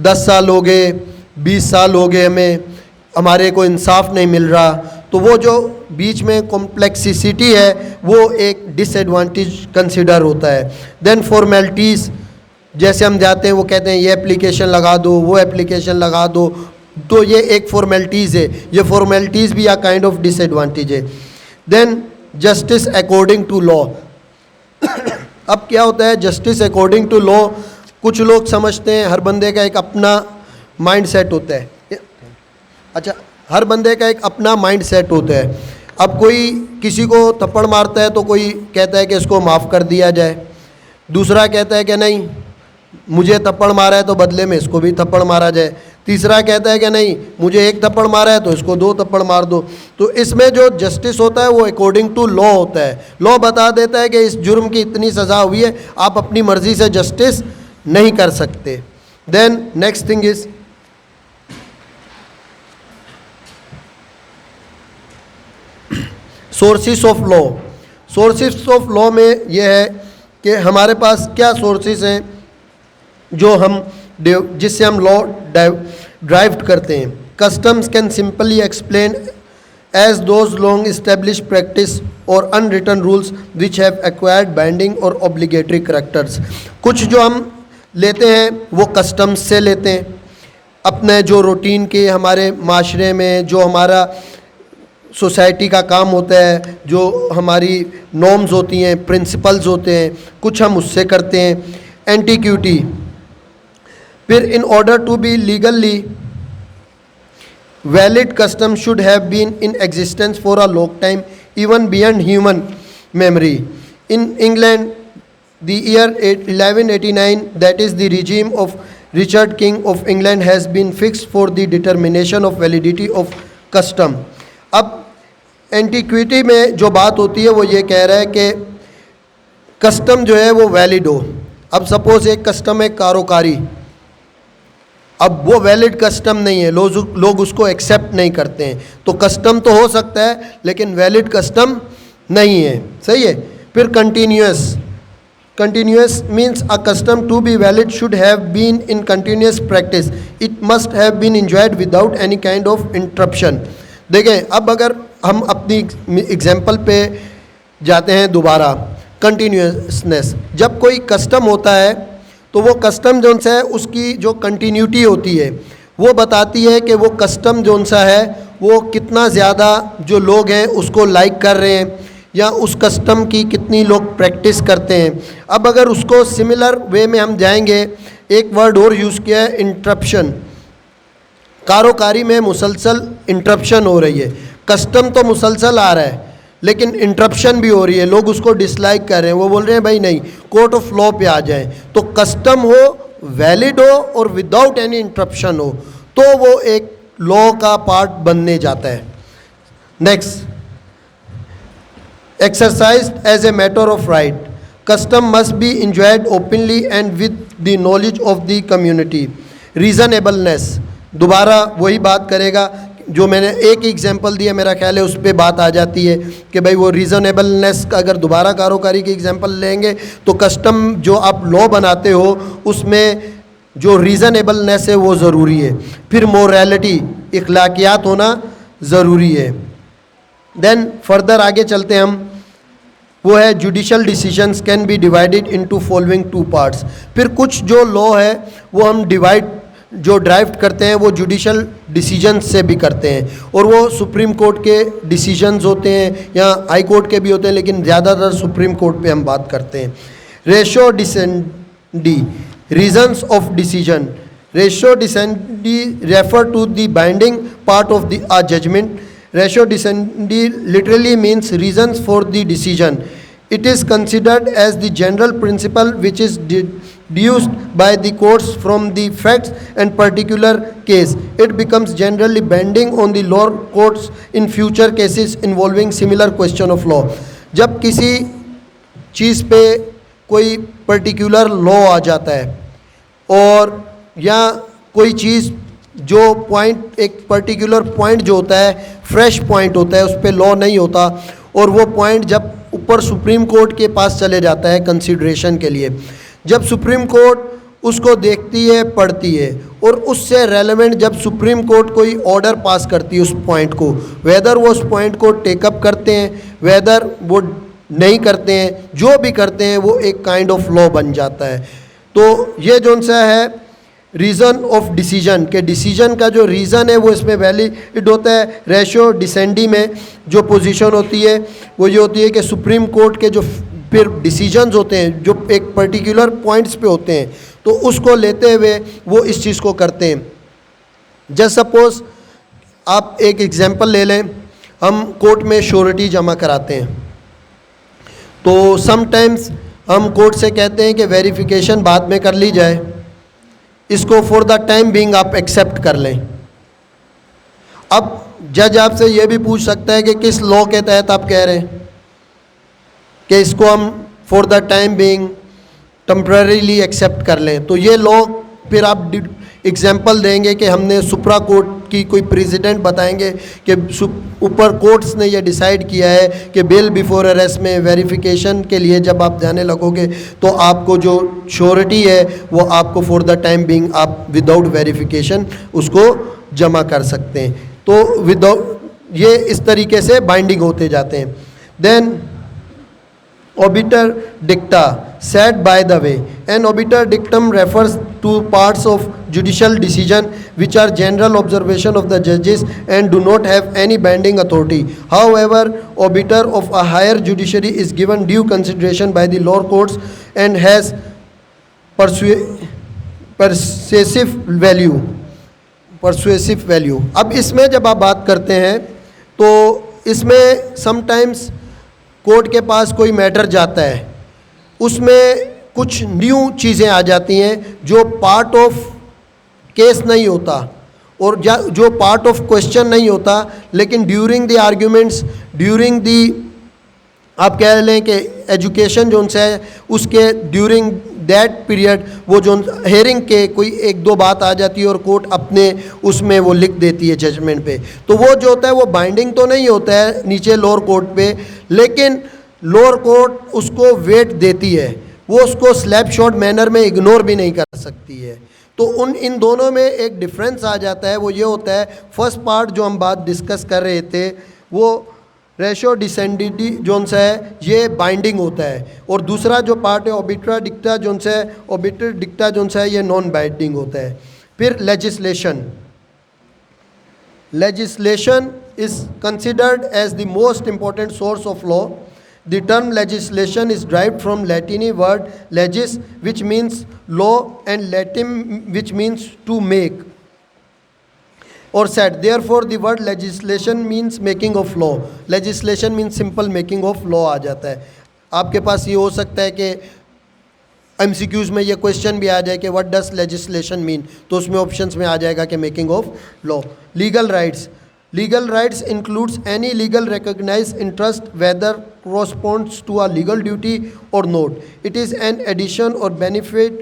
10 साल हो गए, 20 साल हो गए, हमारे को इंसाफ नहीं मिल रहा। तो वो जो बीच में कॉम्प्लेक्सिटी है वो एक डिसएडवांटेज कंसिडर होता है। देन फॉर्मेलिटीज़, जैसे हम जाते हैं वो कहते हैं ये एप्लीकेशन लगा दो, वो एप्लीकेशन लगा दो, तो ये एक फॉर्मेलिटीज़ है, ये फॉर्मेलिटीज़ भी आ काइंड ऑफ डिसएडवांटेज है। Then justice according to law. अब क्या होता है जस्टिस अकॉर्डिंग टू लॉ, कुछ लोग समझते हैं हर बंदे का एक अपना माइंड सेट होता है। अच्छा, हर बंदे का एक अपना माइंड सेट होता है। अब कोई किसी को थप्पड़ मारता है तो कोई कहता है कि इसको माफ़ कर दिया जाए, दूसरा कहता है कि नहीं मुझे थप्पड़ मारा है तो बदले में इसको भी थप्पड़ मारा जाए, तीसरा कहता है कि नहीं मुझे एक थप्पड़ मारा है तो इसको 2 थप्पड़ मार दो। तो इसमें जो जस्टिस होता है वो अकॉर्डिंग टू लॉ होता है। लॉ बता देता है कि इस जुर्म की इतनी सज़ा हुई है, आप अपनी मर्ज़ी से जस्टिस नहीं कर सकते। Then next thing is sources of law. Sources of law में यह है कि हमारे पास क्या सोर्सेस हैं जो हम जिससे हम लॉ ड्राइव करते हैं। Customs can simply explain as those long establish practice or unwritten rules which have acquired binding or obligatory characters. कुछ जो हम लेते हैं वो कस्टम्स से लेते हैं, अपने जो रूटीन के हमारे माशरे में जो हमारा सोसाइटी का काम होता है, जो हमारी नॉर्म्स होती हैं, प्रिंसिपल्स होते हैं, कुछ हम उससे करते हैं। एंटीक्यूटी, फिर in order to be legally valid custom should have been in existence for a long time even beyond human memory. In England the year 1189 that is the regime of Richard king of England has been fixed for the determination of validity of custom. अब antiquity में जो बात होती है वो ये कह रहा है कि कस्टम जो है वो वैलिड हो। अब सपोज एक कस्टम है कारोकारी, अब वो वैलिड कस्टम नहीं है, लोग उसको एक्सेप्ट नहीं करते हैं, तो कस्टम तो हो सकता है लेकिन वैलिड कस्टम नहीं है। सही है। फिर continuous, continuous means a custom to be valid should have been in continuous practice, it must have been enjoyed without any kind of interruption. देखें, अब अगर हम अपनी एग्जाम्पल पे जाते हैं दोबारा, कंटिन्यूसनेस, जब कोई कस्टम होता है तो वो कस्टम जोन सा है उसकी जो कंटिन्यूटी होती है वो बताती है कि वो कस्टम जोन सा है वो कितना ज़्यादा जो लोग हैं उसको लाइक कर रहे हैं या उस कस्टम की कितनी लोग प्रैक्टिस करते हैं। अब अगर उसको सिमिलर वे में हम जाएंगे, एक वर्ड और यूज़ किया है इंटरप्शन। कारोकारी में मुसलसल इंटरप्शन हो रही है, कस्टम तो मुसलसल आ रहा है लेकिन इंटरप्शन भी हो रही है, लोग उसको डिसलाइक कर रहे हैं, वो बोल रहे हैं भाई नहीं कोर्ट ऑफ लॉ पे आ जाएं। तो कस्टम हो, वैलिड हो और विदाउट एनी इंटरप्शन हो तो वो एक लॉ का पार्ट बनने जाता है। Next, exercise as a matter of right, custom must be enjoyed openly and with the knowledge of the community. Reasonableness, दोबारा वही बात करेगा जो मैंने एक एग्जांपल दिया, मेरा ख्याल है उस पर बात आ जाती है कि भाई वो रीज़नेबलनेस का अगर दोबारा कारोकारी की एग्जांपल लेंगे तो कस्टम जो आप लॉ बनाते हो उसमें जो रीज़नेबलनेस है वो ज़रूरी है। फिर मोरालिटी, इखलाकियात होना ज़रूरी है। देन फर्दर आगे चलते हैं हम, वो है judicial decisions can be divided into following 2 parts. फिर कुछ जो लॉ है वो हम डिवाइड जो ड्राइव करते हैं वो जुडिशल डिसीजन से भी करते हैं, और वो सुप्रीम कोर्ट के डिसीजंस होते हैं या हाई कोर्ट के भी होते हैं, लेकिन ज़्यादातर सुप्रीम कोर्ट पे हम बात करते हैं। Ratio decidendi, reasons of decision. Ratio decidendi refer to the binding part of the judgment. Ratio decidendi literally means reasons for the decision. It is considered as the general principle which is deduced by the courts from the facts and particular case. It becomes generally binding on the lower courts in future cases involving similar question of law. जब किसी चीज़ पे कोई particular law आ जाता है, और या कोई चीज़ जो पॉइंट, एक पर्टिकुलर पॉइंट जो होता है फ्रेश पॉइंट होता है, उस पर लॉ नहीं होता, और वो पॉइंट जब ऊपर सुप्रीम कोर्ट के पास चले जाता है कंसिडरेशन के लिए, जब सुप्रीम कोर्ट उसको देखती है, पढ़ती है, और उससे रेलेवेंट जब सुप्रीम कोर्ट कोई ऑर्डर पास करती है उस पॉइंट को, वेदर वो उस पॉइंट को टेकअप करते हैं, वेदर वो नहीं करते हैं, जो भी करते हैं वो एक काइंड ऑफ लॉ बन जाता है। तो ये जौन सा है रीज़न ऑफ डिसीजन, के डिसीजन का जो रीज़न है वो इसमें वैलिड होता है। रेशो डिसेंडी में जो पोजीशन होती है वो ये होती है कि सुप्रीम कोर्ट के जो फिर डिसीजंस होते हैं जो एक पर्टिकुलर पॉइंट्स पे होते हैं, तो उसको लेते हुए वो इस चीज़ को करते हैं। जस्ट सपोज आप एक एग्जांपल ले लें, हम कोर्ट में श्योरिटी जमा कराते हैं, तो समटाइम्स हम कोर्ट से कहते हैं कि वेरिफिकेशन बाद में कर ली जाए, इसको फॉर द टाइम बीइंग आप एक्सेप्ट कर लें। अब जज आपसे यह भी पूछ सकता है कि किस लॉ के तहत आप कह रहे हैं कि इसको हम for the time being temporarily accept कर लें, तो ये लॉ फिर आप एग्जाम्पल देंगे कि हमने सुप्रा कोर्ट की कोई प्रेसिडेंट बताएंगे कि ऊपर कोर्ट्स ने ये डिसाइड किया है कि बेल बिफोर अरेस्ट में वेरिफिकेशन के लिए जब आप जाने लगोगे तो आपको जो श्योरिटी है वो आपको फॉर द टाइम बीइंग आप विदाउट वेरिफिकेशन उसको जमा कर सकते हैं। तो विदाउट ये इस तरीके से बाइंडिंग होते जाते हैं। Then obiter dicta, said by the way. An obiter dictum refers to parts of judicial decision which are general observation of the judges and do not have any binding authority. However, obiter of a higher judiciary is given due consideration by the lower courts and has persuasive value. अब इसमें जब आप बात करते हैं तो इसमें sometimes court के पास कोई मैटर जाता है, उसमें कुछ न्यू चीज़ें आ जाती हैं जो पार्ट ऑफ केस नहीं होता और जो पार्ट ऑफ क्वेश्चन नहीं होता, लेकिन during the arguments, during the आप कह लें कि एजुकेशन जो उनसे है उसके ड्यूरिंग दैट पीरियड वो जो हेयरिंग के कोई एक दो बात आ जाती है और कोर्ट अपने उसमें वो लिख देती है जजमेंट पे, तो वो जो होता है वो बाइंडिंग तो नहीं होता है नीचे लोअर कोर्ट पे, लेकिन लोअर कोर्ट उसको वेट देती है, वो उसको स्लैप शॉट मैनर में इग्नोर भी नहीं कर सकती है। तो इन दोनों में एक डिफरेंस आ जाता है, वो ये होता है फर्स्ट पार्ट जो हम बात डिस्कस कर रहे थे वो रेशो डिसेंडिटी जोन सा है ये बाइंडिंग होता है, और दूसरा जो पार्ट है ऑबिटर डिक्टा जोन सा है, ऑबिटर डिक्टा जोन सा है ये नॉन बाइंडिंग होता है। फिर legislation is considered as the most important source of law. The term legislation is derived from Latin word legis, which means law, and Latin which means to make or set. Therefore, the word legislation means making of law. Legislation means simple making of law आ जाता है। आपके पास ये हो सकता है कि MCQs में ये क्वेश्चन भी आ जाए कि what does legislation mean, तो उसमें ऑप्शंस में आ जाएगा कि making of law. Legal rights. Legal rights includes any legal recognized interest whether corresponds to a legal duty or not. It is an addition or benefit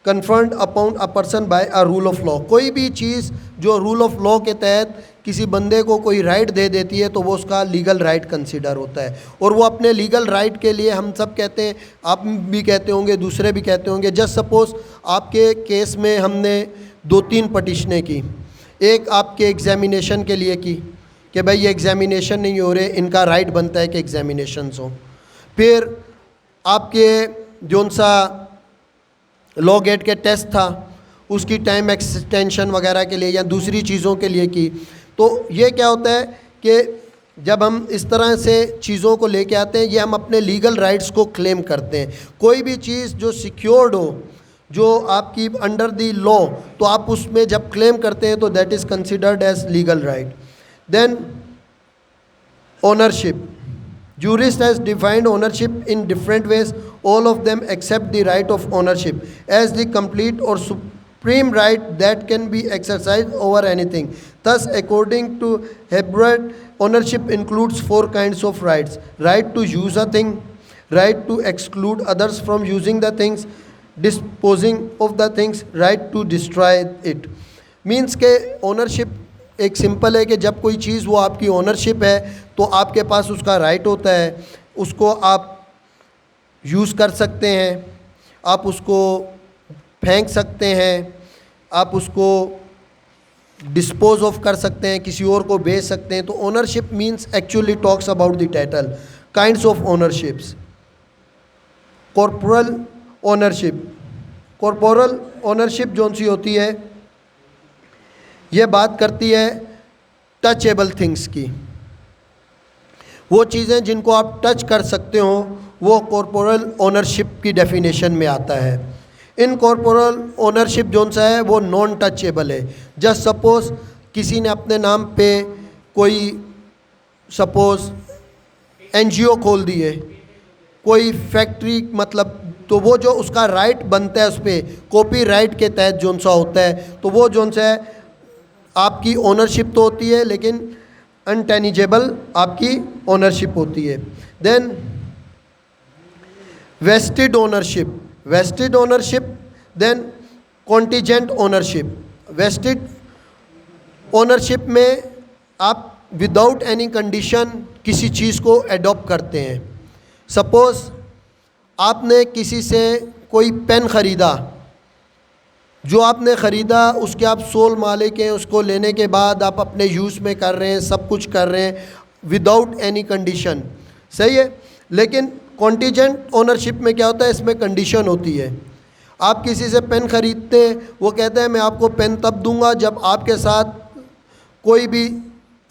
conferred upon a person by a rule of law. कोई भी चीज़ जो rule of law के तहत किसी बंदे को कोई right they देती है तो वो उसका लीगल राइट कंसिडर होता है, और वो अपने लीगल राइट के लिए हम सब कहते हैं, आप भी कहते होंगे, दूसरे भी कहते होंगे। जस्ट सपोज आपके केस में हमने 2-3 पटिशनें की, एक आपके एग्जामिनेशन के लिए की कि भाई ये एग्जामिनेशन नहीं हो रहे, इनका राइट बनता है कि एग्जामिनेशंस हो। फिर आपके जोन सा लॉ गेट के टेस्ट था उसकी टाइम एक्सटेंशन वगैरह के लिए या दूसरी चीज़ों के लिए की। तो ये क्या होता है कि जब हम इस तरह से चीज़ों को लेके आते हैं, ये हम अपने लीगल राइट्स को क्लेम करते हैं। कोई भी चीज़ जो सिक्योर्ड हो, जो आपकी अंडर द लॉ, तो आप उसमें जब क्लेम करते हैं तो that is considered as legal right. Then ownership, jurist has defined ownership in different ways, all of them except the right of ownership as the complete or supreme right that can be exercised over anything. Thus, according to Herbert, ownership includes 4 kinds of rights: right to use a thing, right to exclude others from using the things, disposing of the things, right to destroy it. Means के ownership एक simple है कि जब कोई चीज़ वो आपकी ownership है तो आपके पास उसका राइट होता है, उसको आप यूज़ कर सकते हैं, आप उसको फेंक सकते हैं, आप उसको डिस्पोज ऑफ कर सकते हैं, किसी और को बेच सकते हैं। तो ownership means actually talks about the title. Kinds of ownerships, corporal ownership. Corporal ownership जौन सी होती है, ये बात करती है टचेबल थिंग्स की। वो चीज़ें जिनको आप टच कर सकते हो वो कॉर्पोरल ओनरशिप की डेफिनेशन में आता है। इन कॉर्पोरल ओनरशिप जौन सा है वो नॉन टचेबल है। जस्ट सपोज़ किसी ने अपने नाम पे कोई सपोज़ एनजीओ खोल दी है, कोई फैक्ट्री, मतलब तो वो जो उसका राइट बनता है उस पर कॉपीराइट के तहत जौन सा होता है, तो वो जौन सा है आपकी ओनरशिप तो होती है लेकिन अनटेनिजेबल आपकी ओनरशिप होती है। Then vested ownership, vested ownership. Then contingent ownership. Vested ownership में आप विदाउट एनी कंडीशन किसी चीज़ को एडॉप्ट करते हैं। सपोज़ आपने किसी से कोई पेन ख़रीदा, जो आपने ख़रीदा उसके आप सोल मालिक हैं, उसको लेने के बाद आप अपने यूज़ में कर रहे हैं, सब कुछ कर रहे हैं विदाउट एनी कंडीशन, सही है। लेकिन कॉन्टीजेंट ओनरशिप में क्या होता है, इसमें कंडीशन होती है। आप किसी से पेन ख़रीदते हैं, वो कहता है मैं आपको पेन तब दूंगा जब आपके साथ कोई भी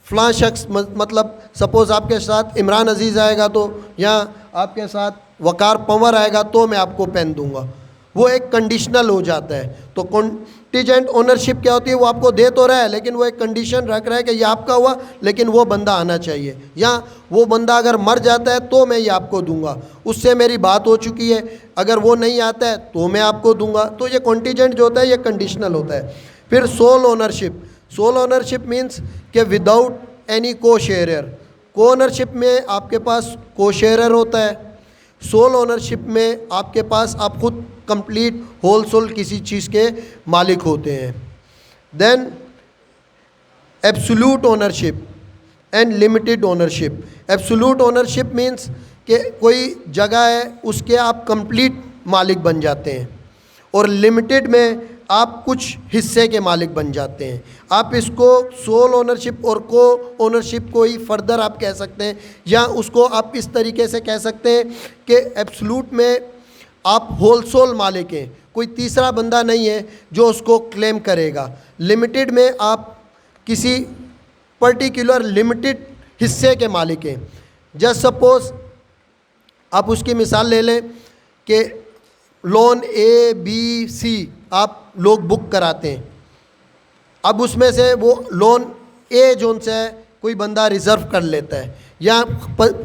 फ़लाँ शख्स, मतलब सपोज़ आपके साथ इमरान अजीज़ आएगा तो, या आपके साथ वकार पंवर आएगा तो मैं आपको पेन दूंगा। वो एक कंडीशनल हो जाता है। तो कॉन्टीजेंट ओनरशिप क्या होती है, वो आपको दे तो रहा है लेकिन वो एक कंडीशन रख रहा है कि ये आपका हुआ लेकिन वो बंदा आना चाहिए, या वो बंदा अगर मर जाता है तो मैं ये आपको दूंगा, उससे मेरी बात हो चुकी है, अगर वो नहीं आता है तो मैं आपको दूंगा। तो ये कॉन्टीजेंट जो होता है ये कंडीशनल होता है। फिर sole ownership. Sole ownership means कि विदाउट एनी को शेयरर। को ओनरशिप में आपके पास को शेयरर होता है, सोल ओनरशिप में आपके पास आप खुद कंप्लीट होल सोल किसी चीज़ के मालिक होते हैं। Then absolute ownership and limited ownership. Absolute ownership means कि कोई जगह है उसके आप कंप्लीट मालिक बन जाते हैं, और लिमिटेड में आप कुछ हिस्से के मालिक बन जाते हैं। आप इसको सोल ओनरशिप और को ओनरशिप को ही फर्दर आप कह सकते हैं, या उसको आप इस तरीके से कह सकते हैं कि एब्सोल्यूट में आप होल सोल मालिक हैं, कोई तीसरा बंदा नहीं है जो उसको क्लेम करेगा। लिमिटेड में आप किसी पर्टिकुलर लिमिटेड हिस्से के मालिक हैं। जस्ट सपोज़ आप उसकी मिसाल ले लें कि लोन ए बी सी आप लोग बुक कराते हैं, अब उसमें से वो लोन ए जोन से कोई बंदा रिज़र्व कर लेता है या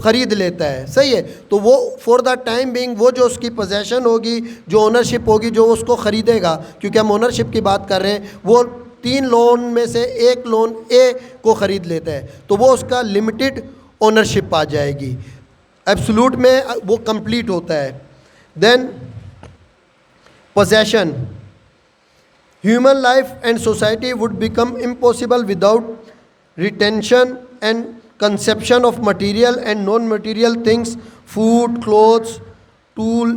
ख़रीद लेता है, सही है। तो वो फॉर द टाइम बिंग वो जो उसकी पोजेशन होगी, जो ओनरशिप होगी, जो उसको ख़रीदेगा, क्योंकि हम ओनरशिप की बात कर रहे हैं, वो 3 लोन में से एक लोन ए को ख़रीद लेता है, तो वो उसका लिमिटेड ओनरशिप आ जाएगी। एब्सोल्यूट में वो कंप्लीट होता है। Then possession. Human life and society would become impossible without retention and conception of material and non-material things. Food, clothes, tool,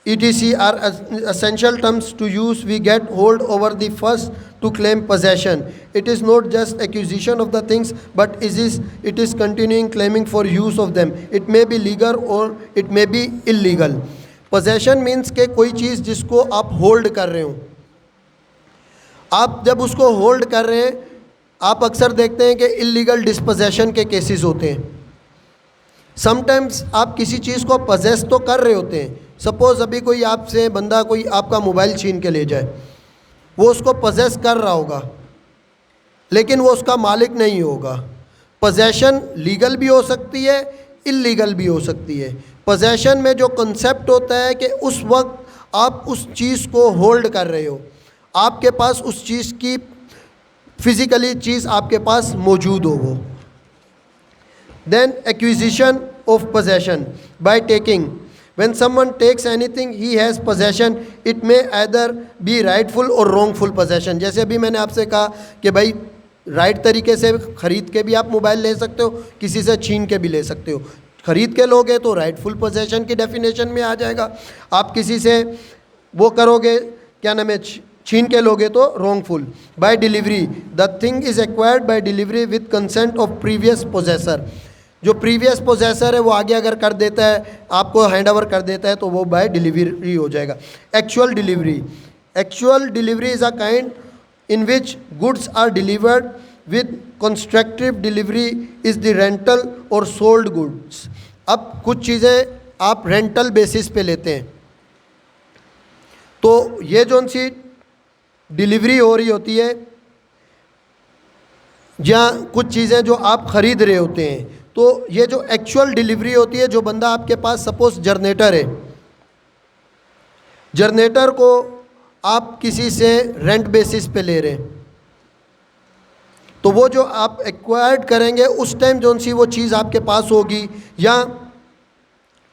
etc. are essential terms to use. We get hold over the first to claim possession. It is not just acquisition of the things, but it is continuing claiming for use of them. It may be legal or it may be illegal. Possession means के कोई चीज़ जिसको आप hold कर रहे हो, आप जब उसको होल्ड कर रहे हैं, आप अक्सर देखते हैं कि इलीगल डिस्पोजेशन के केसेस होते हैं। समटाइम्स आप किसी चीज़ को पजेस तो कर रहे होते हैं, सपोज़ अभी कोई आपसे बंदा कोई आपका मोबाइल छीन के ले जाए, वो उसको पजेस कर रहा होगा लेकिन वो उसका मालिक नहीं होगा। पोजेशन लीगल भी हो सकती है, इलीगल भी हो सकती है। पोजेशन में जो कंसेप्ट होता है कि उस वक्त आप उस चीज़ को होल्ड कर रहे हो, आपके पास उस चीज़ की फिज़िकली चीज़ आपके पास मौजूद हो वो। Then acquisition of possession by taking, when someone takes anything he has possession, it may either be rightful or wrongful possession। जैसे अभी मैंने आपसे कहा कि भाई राइट तरीके से ख़रीद के भी आप मोबाइल ले सकते हो, किसी से छीन के भी ले सकते हो। ख़रीद के लोगे तो राइटफुल पोजेशन की डेफिनेशन में आ जाएगा, आप किसी से वो करोगे क्या नाम है छीन के लोगे तो wrongful. By delivery, the thing is acquired by delivery with consent of previous possessor. जो प्रीवियस पोजेसर है वो आगे अगर कर देता है, आपको हैंड ओवर कर देता है, तो वो बाय डिलीवरी हो जाएगा। Actual delivery, actual delivery is a kind in which goods are delivered with constructive delivery is the rental or sold goods। अब कुछ चीज़ें आप रेंटल बेसिस पे लेते हैं, तो ये जो सी डिलीवरी हो रही होती है, जहाँ कुछ चीज़ें जो आप ख़रीद रहे होते हैं, तो ये जो एक्चुअल डिलीवरी होती है, जो बंदा आपके पास सपोज जनरेटर है, जनरेटर को आप किसी से रेंट बेसिस पे ले रहे हैं, तो वो जो आप एक्वायर्ड करेंगे उस टाइम जो सी वो चीज़ आपके पास होगी, या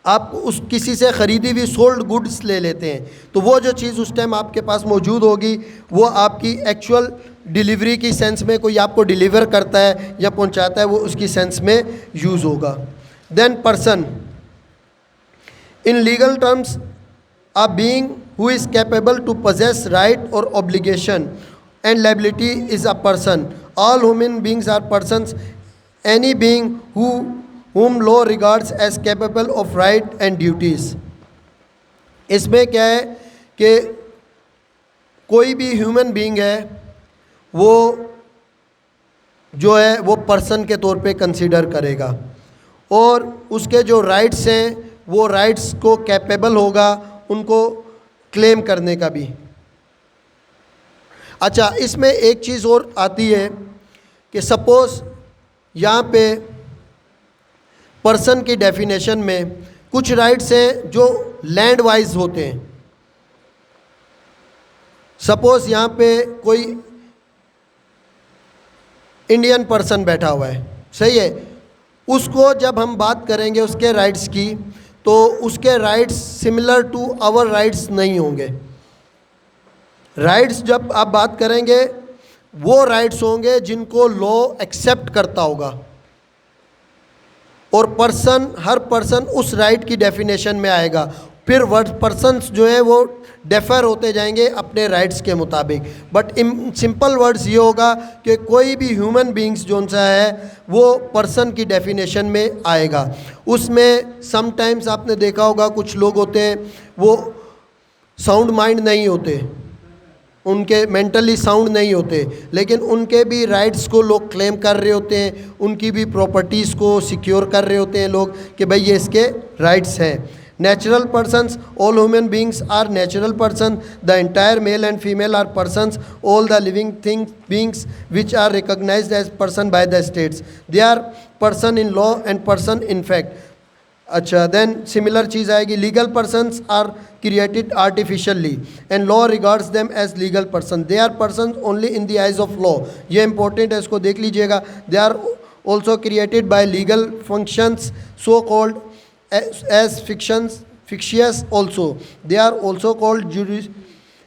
आप उस किसी से ख़रीदी हुई सोल्ड गुड्स ले लेते हैं, तो वो जो चीज़ उस टाइम आपके पास मौजूद होगी वो आपकी एक्चुअल डिलीवरी की सेंस में, कोई आपको डिलीवर करता है या पहुंचाता है, वो उसकी सेंस में यूज़ होगा। Then person, in legal terms a being who is capable to possess right or obligation and liability is a person। all human beings are persons। any being whom law regards as capable of right and duties। इसमें क्या है कि कोई भी human being है वो जो है वो पर्सन के तौर पे कंसीडर करेगा, और उसके जो राइट्स हैं वो राइट्स को कैपेबल होगा उनको क्लेम करने का भी। अच्छा, इसमें एक चीज़ और आती है कि सपोज़ यहाँ पे पर्सन की डेफिनेशन में कुछ राइट्स हैं जो लैंड वाइज होते हैं। सपोज़ यहाँ पे कोई इंडियन पर्सन बैठा हुआ है, सही है, उसको जब हम बात करेंगे उसके राइट्स की, तो उसके rights similar to our rights नहीं होंगे। राइट्स जब आप बात करेंगे वो राइट्स होंगे जिनको लॉ एक्सेप्ट करता होगा, और पर्सन, हर पर्सन उस राइट की डेफिनेशन में आएगा। फिर वर्ड पर्सन्स जो हैं वो डेफर होते जाएंगे अपने राइट्स के मुताबिक, बट इन सिंपल वर्ड्स ये होगा कि कोई भी ह्यूमन बीइंग्स जो सा है वो पर्सन की डेफिनेशन में आएगा। उसमें समटाइम्स आपने देखा होगा कुछ लोग होते हैं वो साउंड माइंड नहीं होते, उनके मेंटली साउंड नहीं होते, लेकिन उनके भी राइट्स को लोग क्लेम कर रहे होते हैं, उनकी भी प्रॉपर्टीज़ को सिक्योर कर रहे होते हैं लोग कि भाई ये इसके राइट्स हैं। Natural persons, all human beings are natural persons। the entire male and female are persons। all the living beings which are recognized as person by the states, they are person in law and person in fact। अच्छा, then similar चीज़ आएगी, legal persons are created artificially and law regards them as legal person। they are persons only in the eyes of law। ये important है, इसको देख लीजिएगा। they are also created by legal functions so called as fictitious also। they are also called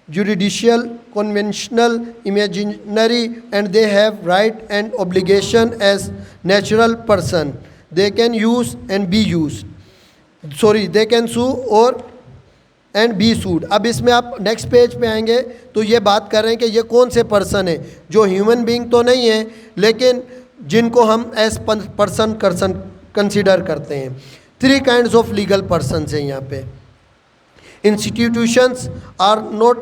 judicial, conventional, imaginary, and they have right and obligation as natural person। they can use and be used, sorry they can sue or and be sued। अब इसमें आप next page पे आएंगे तो ये बात कर रहे हैं कि ये कौन से पर्सन है जो ह्यूमन बीइंग तो नहीं है, लेकिन जिनको हम एज पर्सन कंसिडर करते हैं। 3 काइंड्स ऑफ लीगल पर्सन्स हैं यहाँ पे। Institutions are not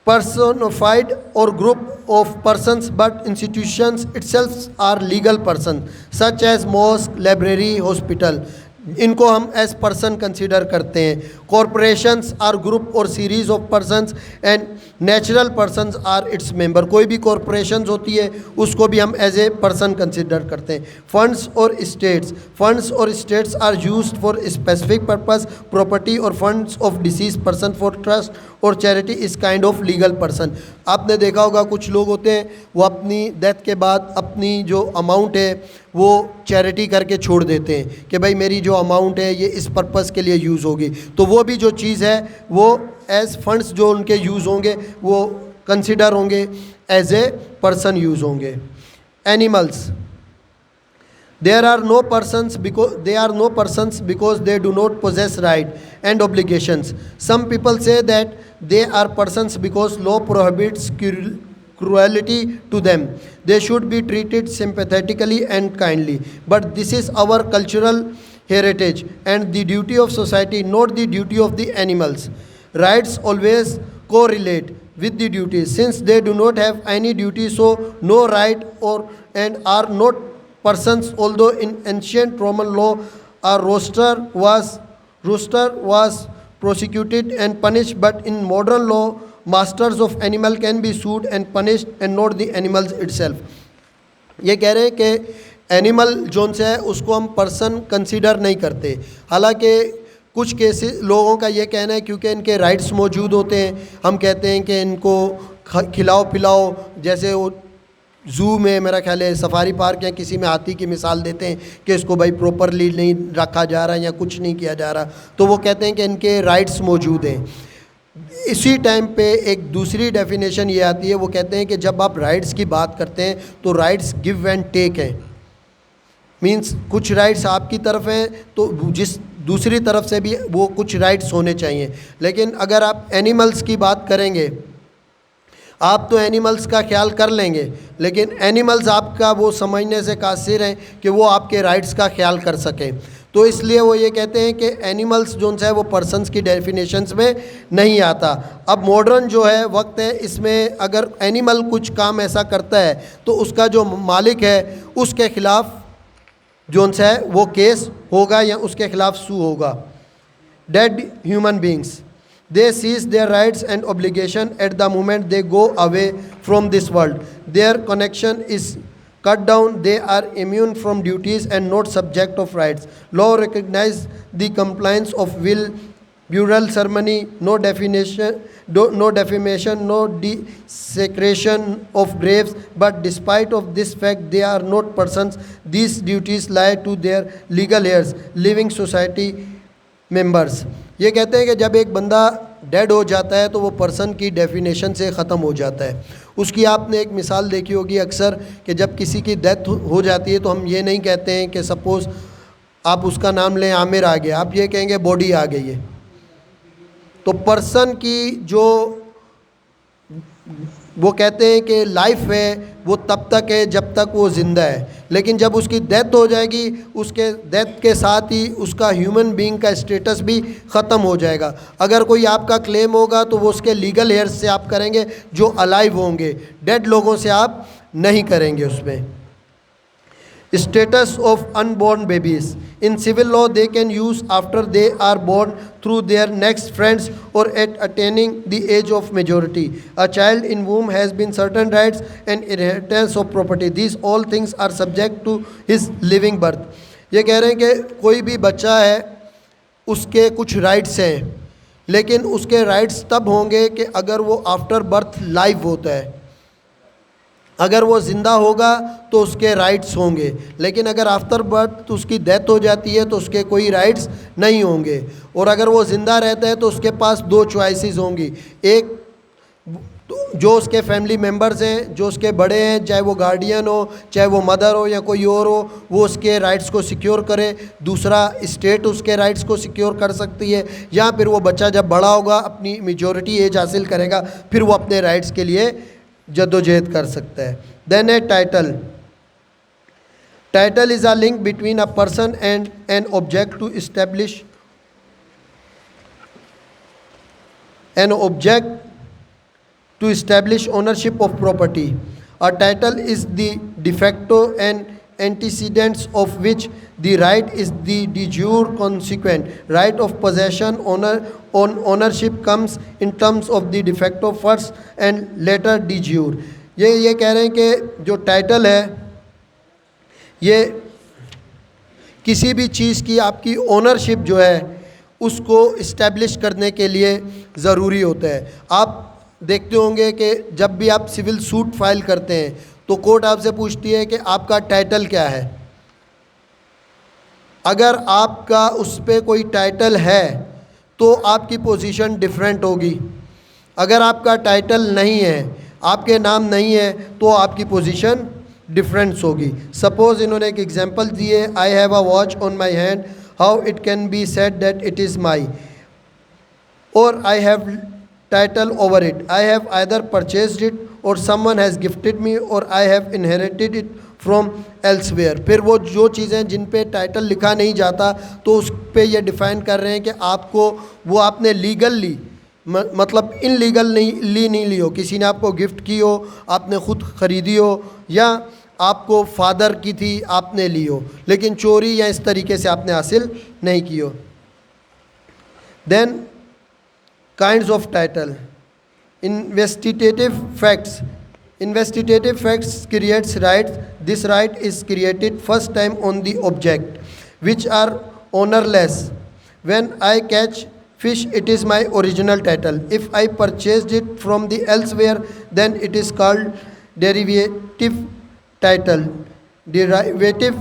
personified or group of persons, but institutions itself are legal persons such as mosque, library, hospital. इनको हम एज पर्सन कंसिडर करते हैं. कॉरपोरेशंस आर ग्रुप और series of persons and natural persons are its member. कोई भी corporations होती है उसको भी हम एज ए पर्सन कंसिडर करते हैं. Funds or states are used for specific purpose. Property or funds of deceased person for trust or charity is kind of legal person. आपने देखा होगा कुछ लोग होते हैं वो अपनी डेथ के बाद अपनी जो अमाउंट है वो चैरिटी करके छोड़ देते हैं कि भाई मेरी जो अमाउंट है ये इस पर्पस के लिए यूज़ होगी. तो वो भी जो चीज़ है वो एज फंड्स जो उनके यूज़ होंगे वो कंसिडर होंगे एज ए पर्सन यूज़ होंगे. Animals, there are no persons because they do not possess right and obligations. Some people say that they are persons because law prohibits cruelty to them. They should be treated sympathetically and kindly. But this is our cultural heritage and the duty of society, not the duty of the animals. Rights always correlate with the duties. Since they do not have any duty, so no right and are not persons. Although in ancient Roman law a rooster was prosecuted and punished, but in modern law masters of animal can be sued and punished and not the animals itself. ये कह रहे हैं कि animal zone से है उसको हम person consider नहीं करते. हालांकि कुछ केसेस लोगों का ये कहना है क्योंकि इनके राइट्स मौजूद होते हैं हम कहते हैं कि इनको खिलाओ पिलाओ. जैसे वो ज़ू में मेरा ख्याल है सफारी पार्क या किसी में हाथी की मिसाल देते हैं कि इसको भाई प्रॉपरली नहीं रखा जा रहा या कुछ नहीं किया जा रहा, तो वो कहते हैं कि इनके राइट्स मौजूद हैं. इसी टाइम पे एक दूसरी डेफिनेशन ये आती है, वो कहते हैं कि जब आप राइट्स की बात करते हैं तो राइट्स गिव एंड टेक हैं. मींस कुछ राइट्स आपकी तरफ हैं तो जिस दूसरी तरफ से भी वो कुछ राइट्स होने चाहिए. लेकिन अगर आप एनिमल्स की बात करेंगे आप तो एनिमल्स का ख्याल कर लेंगे लेकिन एनिमल्स आपका वो समझने से कासिर हैं कि वो आपके राइट्स का ख्याल कर सकें. तो इसलिए वो ये कहते हैं कि एनिमल्स जो है वो पर्सन्स की डेफिनेशंस में नहीं आता. अब मॉडर्न जो है वक्त है इसमें अगर एनिमल कुछ काम ऐसा करता है तो उसका जो मालिक है उसके ख़िलाफ़ जो है वो केस होगा या उसके ख़िलाफ़ सू होगा. Dead human beings, they cease their rights and obligation at the moment they go away from this world. Their connection is cut down. They are immune from duties and not subject of rights. Law recognizes the compliance of will, burial ceremony, no defamation, no desecration of graves. But despite of this fact, they are not persons. These duties lie to their legal heirs, living society members. ये कहते हैं कि जब एक बंदा dead हो जाता है तो वो पर्सन की डेफिनेशन से ख़त्म हो जाता है. उसकी आपने एक मिसाल देखी होगी अक्सर कि जब किसी की डेथ हो जाती है तो हम ये नहीं कहते हैं कि सपोज़ आप उसका नाम लें आमिर आ गया, आप ये कहेंगे बॉडी आ गई है. तो पर्सन की जो वो कहते हैं कि लाइफ है वो तब तक है जब तक वो ज़िंदा है, लेकिन जब उसकी डेथ हो जाएगी उसके डेथ के साथ ही उसका ह्यूमन बीइंग का स्टेटस भी ख़त्म हो जाएगा. अगर कोई आपका क्लेम होगा तो वो उसके लीगल हेयर्स से आप करेंगे जो अलाइव होंगे, डेड लोगों से आप नहीं करेंगे. उसमें status of unborn babies. In civil law, they can use after they are born through their next friends or at attaining the age of majority. A child in whom has been certain rights and inheritance of property. These all things are subject to his living birth. ये कह रहे हैं कि कोई भी बच्चा है उसके कुछ राइट्स हैं, लेकिन उसके राइट्स तब होंगे कि अगर वो आफ्टर बर्थ लाइव होता है. अगर वो ज़िंदा होगा तो उसके राइट्स होंगे, लेकिन अगर आफ्टर बर्थ उसकी डेथ हो जाती है तो उसके कोई राइट्स नहीं होंगे. और अगर वो ज़िंदा रहता है तो उसके पास दो चॉइसेस होंगी. एक जो उसके फैमिली मेम्बर्स हैं, जो उसके बड़े हैं, चाहे वो गार्डियन हो, चाहे वो मदर हो या कोई और हो, वो उसके राइट्स को सिक्योर करे. दूसरा स्टेट उसके राइट्स को सिक्योर कर सकती है, या फिर वो बच्चा जब बड़ा होगा अपनी मेजॉरिटी एज हासिल करेगा फिर वो अपने राइट्स के लिए जद्दोजहद कर सकता है. Then a title. Title is a link between a person and an object to establish to establish ownership of property. A title is the de facto and antecedents of which the right is the de jure consequent. Right of possession, ownership comes in terms of the de facto first and later de jure. ये कह रहे हैं कि जो title है ये किसी भी चीज़ की आपकी ओनरशिप जो है उसको इस्टेब्लिश करने के लिए ज़रूरी होता है. आप देखते होंगे कि जब भी आप सिविल सूट फाइल करते हैं तो कोर्ट आपसे पूछती है कि आपका टाइटल क्या है. अगर आपका उस पर कोई टाइटल है तो आपकी पोजीशन डिफरेंट होगी. अगर आपका टाइटल नहीं है, आपके नाम नहीं है, तो आपकी पोजीशन डिफरेंस होगी. सपोज इन्होंने एक एग्जांपल दी है, I have a watch on my hand, how it can be said that it is my, or I have title over it. I have either purchased it or someone has gifted me or I have inherited it from elsewhere. फिर वो जो चीज़ें जिन पे title लिखा नहीं जाता तो उस पे ये डिफ़ाइन कर रहे हैं कि आपको वो आपने लीगल ली, मतलब इनलीगल नहीं ली हो, किसी ने आपको गिफ्ट की हो, आपने ख़ुद ख़रीदी हो, या आपको फादर की थी आपने ली हो, लेकिन चोरी या इस तरीके से आपने हासिल नहीं की हो. Then kinds of title. Investigative facts creates rights. This right is created first time on the object, which are ownerless. When I catch fish, it is my original title. If I purchased it from the elsewhere, then it is called derivative title. Derivative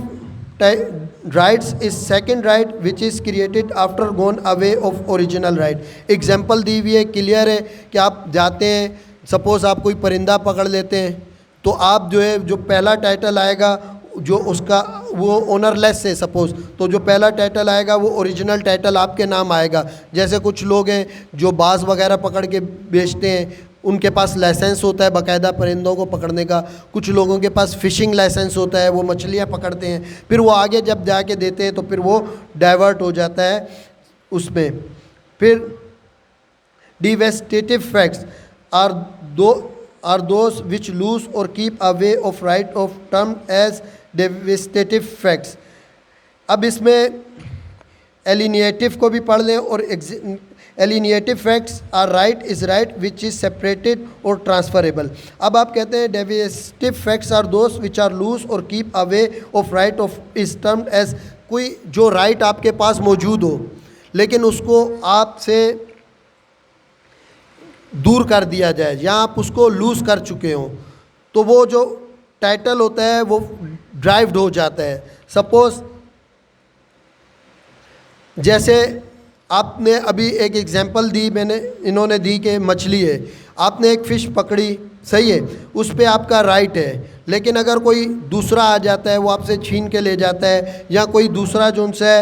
rights is second right which is created after gone away of original right. Example दी हुई है, clear है कि आप जाते हैं, suppose आप कोई परिंदा पकड़ लेते हैं तो आप जो है जो पहला टाइटल आएगा जो उसका वो ओनरलेस है सपोज़, तो जो पहला टाइटल आएगा वो ओरिजिनल टाइटल आपके नाम आएगा. जैसे कुछ लोग हैं जो बाज़ वगैरह पकड़ के बेचते हैं, उनके पास लाइसेंस होता है बाकायदा परिंदों को पकड़ने का. कुछ लोगों के पास फ़िशिंग लाइसेंस होता है, वो मछलियाँ पकड़ते हैं, फिर वो आगे जब जाके देते हैं तो फिर वो डाइवर्ट हो जाता है उसमें. फिर डिवेस्टेटिव facts are those which lose or keep away of right of term as devastative facts. अब इसमें एलिनिएटिव को भी पढ़ लें. और alienative facts are right is right which is separated or transferable. अब आप कहते हैं deviative facts are those which are lose or keep away of right of is termed as, कोई जो राइट आपके पास मौजूद हो लेकिन उसको आपसे दूर कर दिया जाए या आप उसको लूज़ कर चुके हों, तो वो जो टाइटल होता है वो ड्राइव्ड हो जाता है. सपोज़ जैसे आपने अभी एक एग्जांपल दी, इन्होंने दी कि मछली है, आपने एक फ़िश पकड़ी, सही है, उस पर आपका राइट है, लेकिन अगर कोई दूसरा आ जाता है वो आपसे छीन के ले जाता है, या कोई दूसरा जो उनसे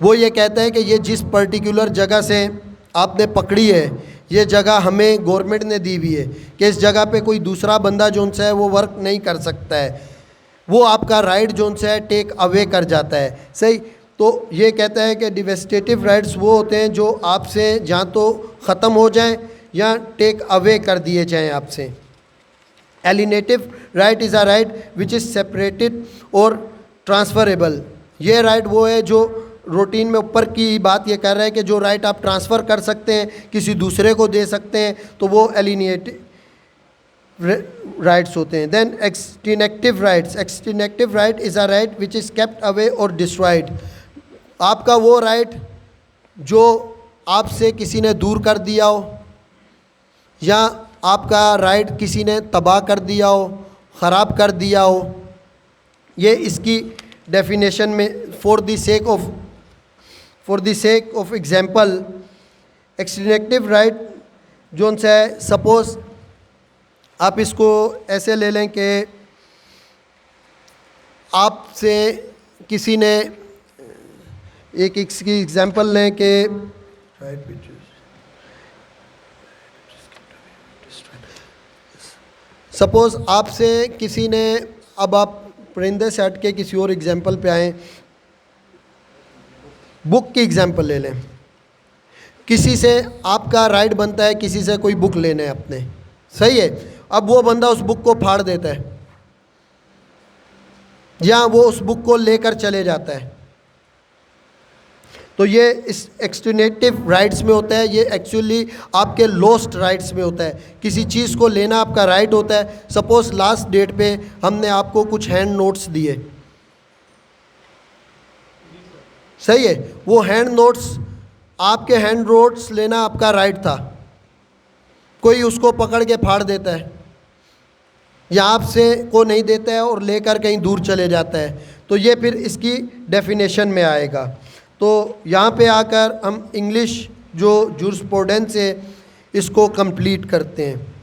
वो ये कहता है कि ये जिस पर्टिकुलर जगह से आपने पकड़ी है ये जगह हमें गवर्नमेंट ने दी हुई है कि इस जगह पे कोई दूसरा बंदा जो उनसे है वो वर्क नहीं कर सकता है, वो आपका राइट जो उनसे है टेक अवे कर जाता है. सही, तो ये कहता है कि डिवेस्टेटिव राइट्स वो होते हैं जो आपसे या तो ख़त्म हो जाएं या टेक अवे कर दिए जाएं आपसे. Alienative right is a right which is separated or transferable. ये राइट वो है जो रूटीन में ऊपर की बात ये कर रहा है कि जो राइट आप ट्रांसफ़र कर सकते हैं, किसी दूसरे को दे सकते हैं, तो वो एलिनिएटिव राइट्स होते हैं. Then extinctive rights. Extinctive right is a right which is kept away or destroyed. आपका वो राइट जो आपसे किसी ने दूर कर दिया हो, या आपका राइट किसी ने तबाह कर दिया हो, ख़राब कर दिया हो. ये इसकी डेफिनेशन में for the sake of example, extinctive right जो उनसे है, सपोज़ आप इसको ऐसे ले लें कि आपसे किसी ने एक इसकी एग्जांपल लें कि सपोज़ आपसे किसी ने, अब आप परिंदे से हट के किसी और एग्जांपल पे आएँ, बुक की एग्जांपल ले लें किसी से आपका राइट बनता है किसी से कोई बुक लेने अपने, सही है, अब वो बंदा उस बुक को फाड़ देता है या वो उस बुक को लेकर चले जाता है, तो ये इस एक्सटेनेटिव राइट्स में होता है, ये एक्चुअली आपके लॉस्ट राइट्स में होता है। किसी चीज़ को लेना आपका राइट होता है। सपोज़ लास्ट डेट पे हमने आपको कुछ हैंड नोट्स दिए, सही है, वो हैंड नोट्स, आपके हैंड नोट्स लेना आपका राइट था, कोई उसको पकड़ के फाड़ देता है या आपसे को नहीं देता है और लेकर कहीं दूर चले जाता है, तो ये फिर इसकी डेफिनेशन में आएगा। तो यहाँ पे आकर हम इंग्लिश जो जूरिस्प्रूडेंस है इसको कंप्लीट करते हैं।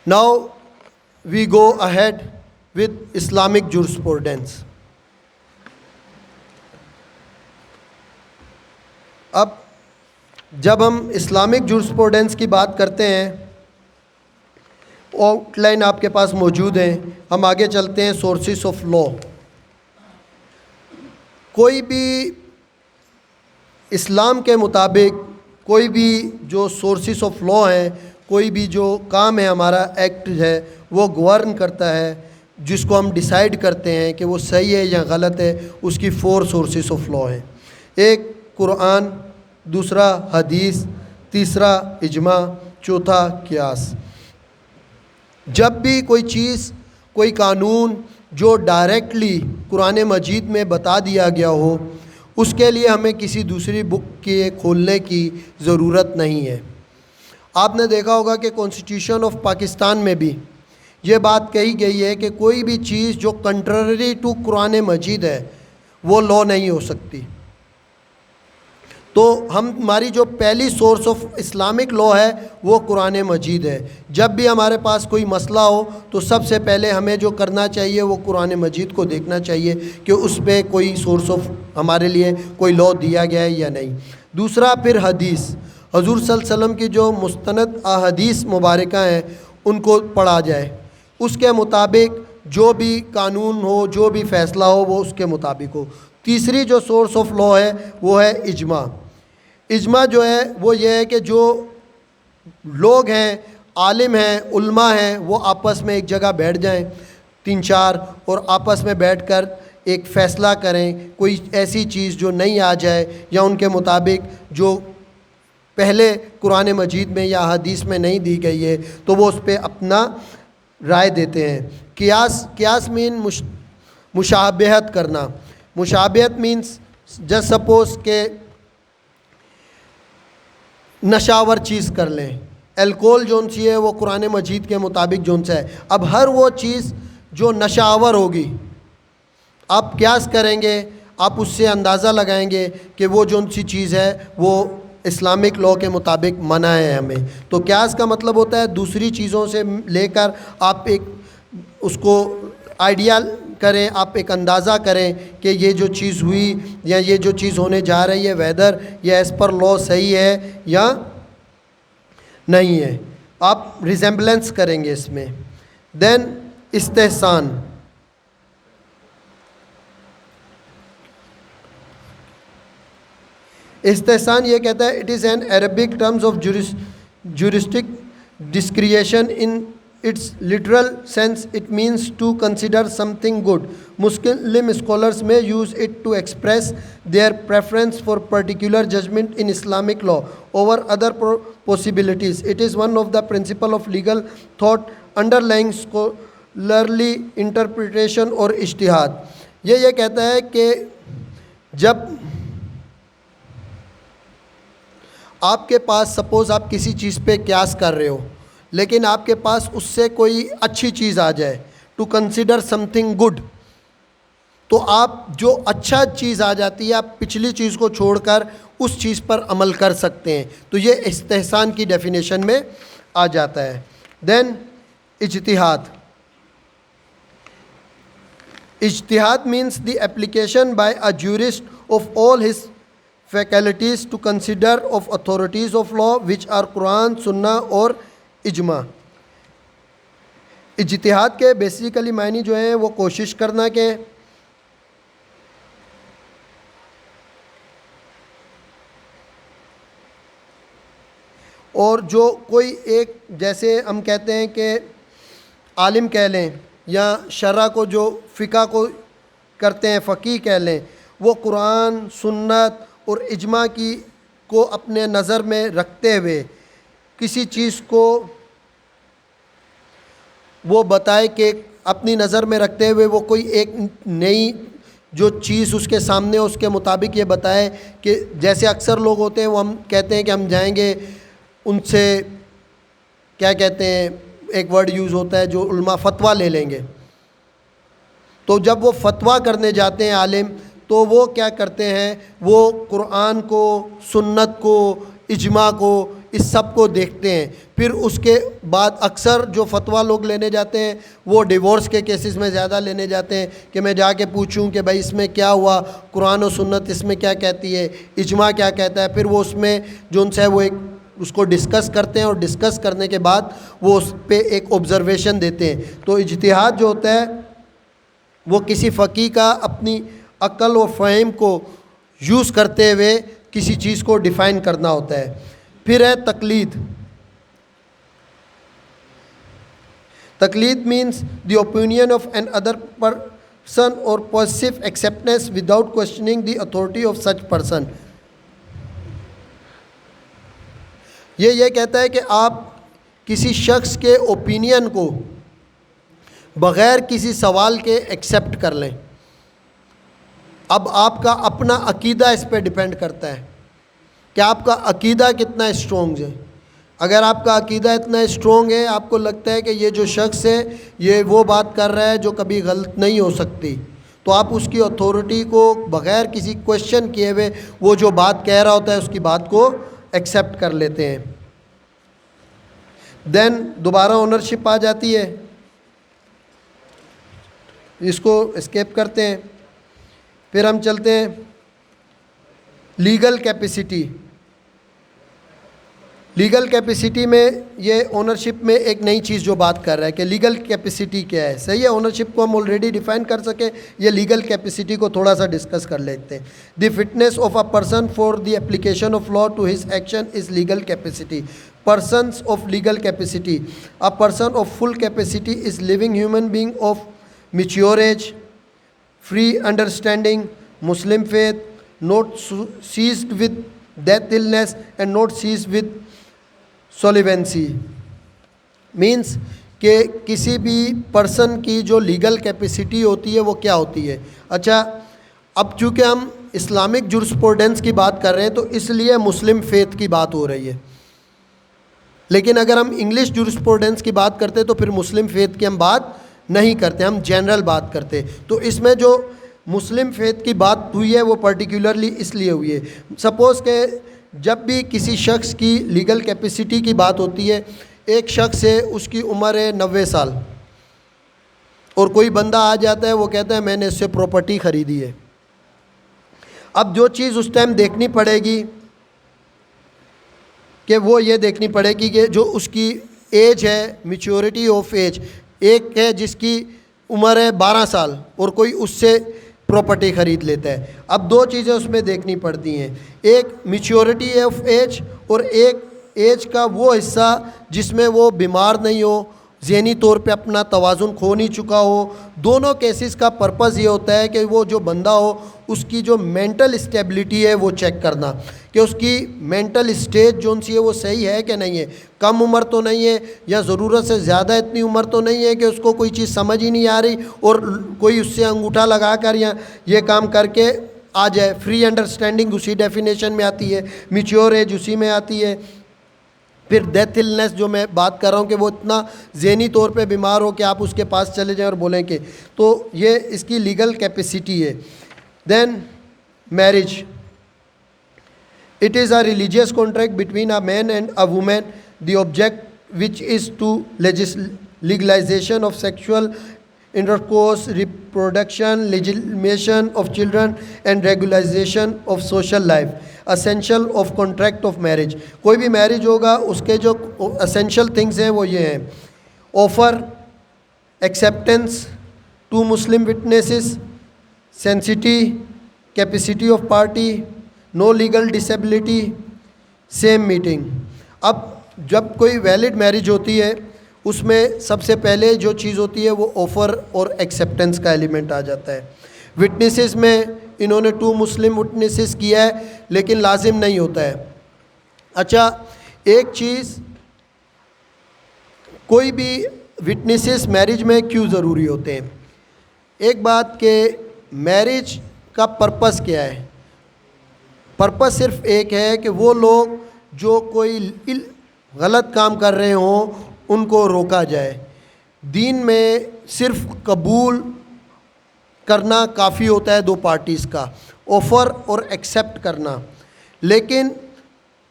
Now we go ahead with Islamic jurisprudence. अब जब हम इस्लामिक जूरिस्प्रूडेंस की बात करते हैं, आउटलाइन आपके पास मौजूद है, हम आगे चलते हैं। सोर्सेस ऑफ लॉ, कोई भी इस्लाम के मुताबिक कोई भी जो सोर्सेस ऑफ लॉ हैं, कोई भी जो काम है हमारा, एक्ट है, वो गवर्न करता है, जिसको हम डिसाइड करते हैं कि वो सही है या गलत है, उसकी 4 सोर्सेस ऑफ लॉ हैं। एक कुरान, दूसरा हदीस, तीसरा इजमा, चौथा कियास। जब भी कोई चीज़, कोई कानून जो डायरेक्टली कुरान मजीद में बता दिया गया हो, उसके लिए हमें किसी दूसरी बुक के खोलने की ज़रूरत नहीं है। आपने देखा होगा कि कॉन्स्टिट्यूशन ऑफ पाकिस्तान में भी ये बात कही गई है कि कोई भी चीज़ जो कंट्ररी टू कुरान मजीद है वो लॉ नहीं हो सकती। तो हमारी जो पहली सोर्स ऑफ इस्लामिक लॉ है वो कुरान मजीद है। जब भी हमारे पास कोई मसला हो तो सबसे पहले हमें जो करना चाहिए वो कुरान मजीद को देखना चाहिए कि उस पर कोई सोर्स ऑफ हमारे लिए कोई लॉ दिया गया है या नहीं। दूसरा फिर हदीस, हजूर सल्लल्लाहु अलैहि वसल्लम की जो मुस्तनद अहदीस मुबारका हैं उनको पढ़ा जाए, उसके मुताबिक जो भी कानून हो, जो भी फ़ैसला हो वो उसके मुताबिक हो। तीसरी जो सोर्स ऑफ लॉ है वो है इजमा। इजमा जो है वो ये है कि जो लोग हैं, आलिम हैं, उल्मा हैं, वो आपस में एक जगह बैठ जाएं 3-4 और आपस में बैठकर एक फ़ैसला करें, कोई ऐसी चीज़ जो नहीं आ जाए या उनके मुताबिक जो पहले कुरान मजीद में या हदीस में नहीं दी गई है, तो वो उस पर अपना राय देते हैं। कियास मीन मुशाबहत करना। मुशाबहत मीन्स जस्ट सपोज़ के नशावर चीज़ कर लें, अल्कोहल जोन सी है वो कुरान मजीद के मुताबिक जोन सा है। अब हर वो चीज़ जो नशावर होगी आप क्यास करेंगे, आप उससे अंदाज़ा लगाएंगे कि वो जोन सी चीज़ है वो इस्लामिक लॉ के मुताबिक मना है हमें। तो क्यास का मतलब होता है दूसरी चीज़ों से लेकर आप एक उसको आइडिया करें, आप एक अंदाज़ा करें कि ये जो चीज़ हुई या ये जो चीज़ होने जा रही है वेदर या एज़ पर लॉ सही है या नहीं है, आप रिजेम्बलेंस करेंगे इसमें। देन इस्तेहसान, इस्तेहसान ये कहता है it is an Arabic terms of juristic discretion in its literal sense it means to consider something good. Muslim scholars may use it to express their preference for particular judgment in Islamic law over other possibilities. It is one of the principle of legal thought underlying scholarly interpretation और इज्तिहाद। ये कहता है कि जब आपके पास suppose आप किसी चीज़ पे क्यास कर रहे हो लेकिन आपके पास उससे कोई अच्छी चीज़ आ जाए, टू कंसिडर समथिंग गुड, तो आप जो अच्छा चीज़ आ जाती है आप पिछली चीज़ को छोड़कर उस चीज़ पर अमल कर सकते हैं। तो ये इस्तेहसान की डेफिनेशन में आ जाता है। देन इज्तिहाद, इज्तिहाद means the application by a jurist of all his faculties to consider of authorities of law which are Quran, सुन्ना और इजमा। इज्तिहाद के बेसिकली मायने जो हैं वो कोशिश करना के और जो कोई एक, जैसे हम कहते हैं कि आलिम कह लें या शरा को जो फ़िक़ा को करते हैं फ़कीह कह लें, वो कुरान सुन्नत और इजमा की को अपने नज़र में रखते हुए किसी चीज़ को वो बताए कि अपनी नज़र में रखते हुए वो कोई एक नई जो चीज़ उसके सामने उसके मुताबिक ये बताए कि जैसे अक्सर लोग होते हैं वो हम कहते हैं कि हम जाएंगे उनसे, क्या कहते हैं, एक वर्ड यूज़ होता है जो उल्मा फ़तवा ले लेंगे। तो जब वो फ़तवा करने जाते हैं आलिम, तो वो क्या करते हैं, वो कुरान को सुन्नत को इजमा को इस सब को देखते हैं। फिर उसके बाद अक्सर जो फ़तवा लोग लेने जाते हैं वो डिवोर्स के केसेस में ज़्यादा लेने जाते हैं कि मैं जाके पूछूं कि भाई इसमें क्या हुआ, कुरान और सुन्नत इसमें क्या कहती है, इजमा क्या कहता है। फिर वो उसमें जो उनसे है वो एक उसको डिस्कस करते हैं और डिस्कस करने के बाद वो उस पर एक ऑब्ज़र्वेशन देते हैं। तो इज्तिहाद जो होता है वो किसी फ़कीह का अपनी अक्ल और फ़हम को यूज़ करते हुए किसी चीज़ को डिफ़ाइन करना होता है। फिर है तकलीद। तकलीद means the opinion of another person or positive acceptance without questioning the authority of such person. ये कहता है कि आप किसी शख्स के ओपिनियन को बग़ैर किसी सवाल के एक्सेप्ट कर लें। अब आपका अपना अकीदा इस पर डिपेंड करता है कि आपका अकीदा कितना स्ट्रॉन्ग है। अगर आपका अकीदा इतना स्ट्रॉन्ग है, आपको लगता है कि ये जो शख्स है ये वो बात कर रहा है जो कभी गलत नहीं हो सकती, तो आप उसकी अथॉरिटी को बग़ैर किसी क्वेश्चन किए हुए वो जो बात कह रहा होता है उसकी बात को एक्सेप्ट कर लेते हैं। देन दोबारा ओनरशिप आ जाती है, इसको स्केप करते हैं। फिर हम चलते हैं लीगल कैपेसिटी। लीगल कैपेसिटी में ये ओनरशिप में एक नई चीज़ जो बात कर रहा है कि लीगल कैपेसिटी क्या है। सही है, ओनरशिप को हम ऑलरेडी डिफाइन कर सके, ये लीगल कैपेसिटी को थोड़ा सा डिस्कस कर लेते हैं। The fitness of a person for the application of law to his action is legal capacity. Persons of legal capacity, a person of full capacity is living human being of mature age, free understanding, Muslim faith, not seized with death, illness, and not seized with solvency। Means कि किसी भी person की जो legal capacity होती है वो क्या होती है। अच्छा, अब चूँकि हम इस्लामिक जुरिस्प्रूडेंस की बात कर रहे हैं तो इसलिए मुस्लिम फेथ की बात हो रही है, लेकिन अगर हम इंग्लिश जुरिस्प्रूडेंस की बात करते हैं तो फिर मुस्लिम फेथ की हम बात नहीं करते, हम जनरल बात करते। तो इसमें जो मुस्लिम फेथ की बात हुई है वो पर्टिकुलरली इसलिए हुई है। सपोज़ के जब भी किसी शख्स की लीगल कैपेसिटी की बात होती है, एक शख्स है उसकी उम्र है 90 साल और कोई बंदा आ जाता है वो कहता है मैंने इससे प्रॉपर्टी ख़रीदी है। अब जो चीज़ उस टाइम देखनी पड़ेगी कि वो ये देखनी पड़ेगी कि जो उसकी एज है, मैच्योरिटी ऑफ एज, एक है जिसकी उम्र है 12 साल और कोई उससे प्रॉपर्टी ख़रीद लेता है। अब दो चीज़ें उसमें देखनी पड़ती हैं, एक मैच्योरिटी ऑफ एज और एक एज का वो हिस्सा जिसमें वो बीमार नहीं हो, ज़हनी तौर पे अपना तवाज़ुन खो नहीं चुका हो। दोनों केसेस का पर्पज़ ये होता है कि वो जो बंदा हो उसकी जो मेंटल स्टेबिलिटी है वो चेक करना कि उसकी मेंटल स्टेज जो सी है वो सही है कि नहीं है, कम उम्र तो नहीं है या ज़रूरत से ज़्यादा इतनी उम्र तो नहीं है कि उसको कोई चीज़ समझ ही नहीं आ रही और कोई उससे अंगूठा लगा कर या ये काम करके आ जाए। फ्री अंडरस्टैंडिंग उसी डेफिनेशन में आती है, मैच्योर एज उसी में आती है। फिर डेथ इलनेस जो मैं बात कर रहा हूँ कि वो इतना ज़हनी तौर पे बीमार हो कि आप उसके पास चले जाएं और बोलें कि, तो ये इसकी लीगल कैपेसिटी है। Then marriage, it is a religious contract between a man and a women, the object which is to legalization of sexual intercourse, reproduction, legitimation of children and regularization of social life, essential of contract of marriage। कोई भी marriage होगा उसके जो essential things हैं वो ये हैं, offer, acceptance, two Muslim witnesses, sanctity, capacity of party, no legal disability, same meeting। अब जब कोई वैलिड मैरिज होती है उसमें सबसे पहले जो चीज़ होती है वो ऑफ़र और एक्सेप्टेंस का एलिमेंट आ जाता है। विटनेसेस में इन्होंने 2 मुस्लिम विटनेसेस किया है लेकिन लाजिम नहीं होता है। अच्छा, एक चीज़, कोई भी विटनेसेस मैरिज में क्यों ज़रूरी होते हैं? एक बात के मैरिज का पर्पस क्या है? पर्पस सिर्फ एक है कि वो लोग जो कोई गलत काम कर रहे हों उनको रोका जाए। दीन में सिर्फ कबूल करना काफ़ी होता है 2 पार्टीज़ का, ऑफ़र और एक्सेप्ट करना। लेकिन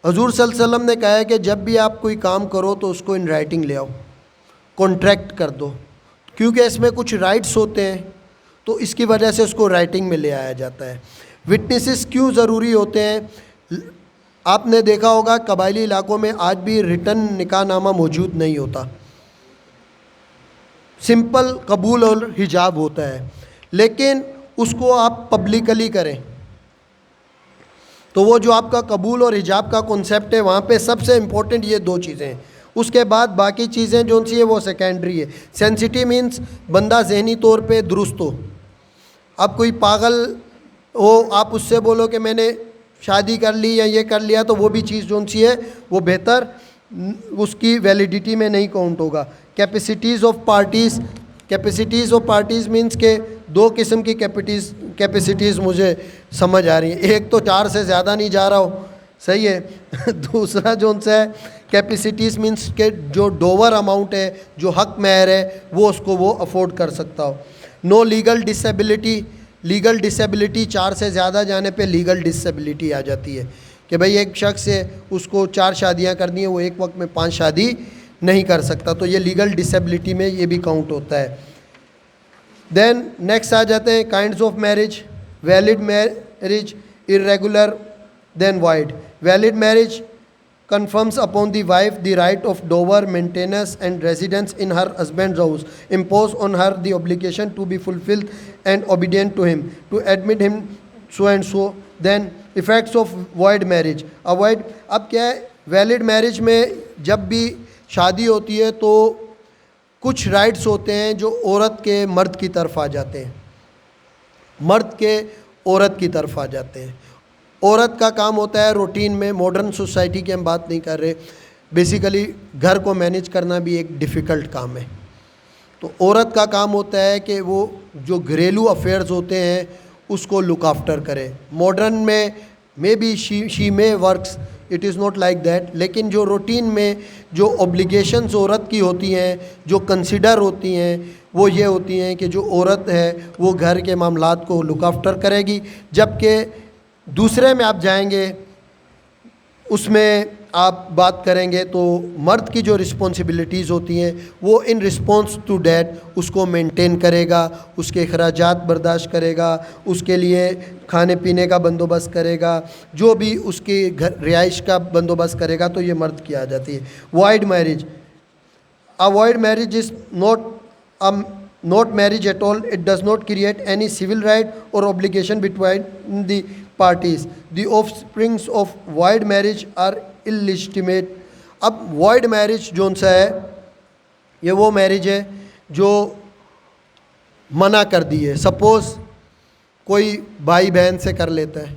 हजूर सल्लल्लाहु अलैहि वसल्लम ने कहा है कि जब भी आप कोई काम करो तो उसको इन राइटिंग ले आओ, कॉन्ट्रैक्ट कर दो, क्योंकि इसमें कुछ राइट्स होते हैं तो इसकी वजह से उसको राइटिंग में ले आया जाता है। विटनेसेस क्यों ज़रूरी होते हैं? आपने देखा होगा कबायली इलाकों में आज भी रिटन निकाहनामा मौजूद नहीं होता, सिंपल कबूल और हिजाब होता है, लेकिन उसको आप पब्लिकली करें तो वो जो आपका कबूल और हिजाब का कॉन्सेप्ट है वहाँ पे सबसे इम्पोर्टेंट ये 2 चीज़ें हैं। उसके बाद बाकी चीज़ें जो सी है वो सेकेंडरी है। सेंसिटिव मीन्स बंदा जहनी तौर पे दुरुस्त हो। अब कोई पागल हो, आप उससे बोलो कि मैंने शादी कर ली या ये कर लिया, तो वो भी चीज़ जो सी है वो बेहतर उसकी वैलिडिटी में नहीं काउंट होगा। कैपेसिटीज़ ऑफ पार्टीज़ मीन्स के 2 किस्म की कैपेसिटीज़ मुझे समझ आ रही है। एक तो 4 से ज़्यादा नहीं जा रहा हो, सही है। दूसरा जो उनसे है कैपेसिटीज़ मीन्स के जो डोवर अमाउंट है, जो हक महर है, वो उसको वो अफोर्ड कर सकता हो। नो लीगल डिसेबिलिटी 4 से ज़्यादा जाने पे लीगल डिसेबिलिटी आ जाती है कि भाई एक शख्स है उसको 4 शादियाँ करनी है, वो एक वक्त में 5 शादी नहीं कर सकता, तो ये लीगल डिसेबिलिटी में ये भी काउंट होता है। देन नेक्स्ट आ जाते हैं kinds of marriage. Valid marriage, irregular, then void. Valid marriage confirms upon the wife the right of dower, maintenance and residence in her husband's house, impose on her the obligation to be fulfilled and obedient to him, to admit him so and so. Then effects of void marriage, avoid। अब क्या है, valid marriage में जब भी शादी होती है तो कुछ राइट्स होते हैं जो औरत के मर्द की तरफ आ जाते हैं, मर्द के औरत की तरफ आ जाते हैं। औरत का काम होता है रूटीन में, मॉडर्न सोसाइटी की हम बात नहीं कर रहे, बेसिकली घर को मैनेज करना भी एक डिफ़िकल्ट काम है। तो औरत का काम होता है कि वो जो घरेलू अफेयर्स होते हैं उसको लुक आफ्टर करे। मॉडर्न में may be she may works, it is not like that, लेकिन जो रूटीन में जो ऑब्लिगेशंस औरत की होती हैं, जो कंसिडर होती हैं, वो ये होती हैं कि जो औरत है वो घर के मामलात को लुक आफ्टर करेगी। जबकि दूसरे में आप जाएंगे उसमें आप बात करेंगे तो मर्द की जो रिस्पॉन्सिबिलिटीज़ होती हैं वो इन रिस्पॉन्स टू डैट उसको मेंटेन करेगा, उसके अखराजात बर्दाश्त करेगा, उसके लिए खाने पीने का बंदोबस्त करेगा, जो भी उसकी घर रिहाइश का बंदोबस्त करेगा, तो ये मर्द की आ जाती है। Wide marriage, avoid marriage is not marriage at all. It does not create any civil right or obligation between the parties. The offsprings of void marriage are illegitimate. अब void marriage जोन सा है, ये वो marriage है जो मना कर दी है। सपोज़ कोई भाई बहन से कर लेता है,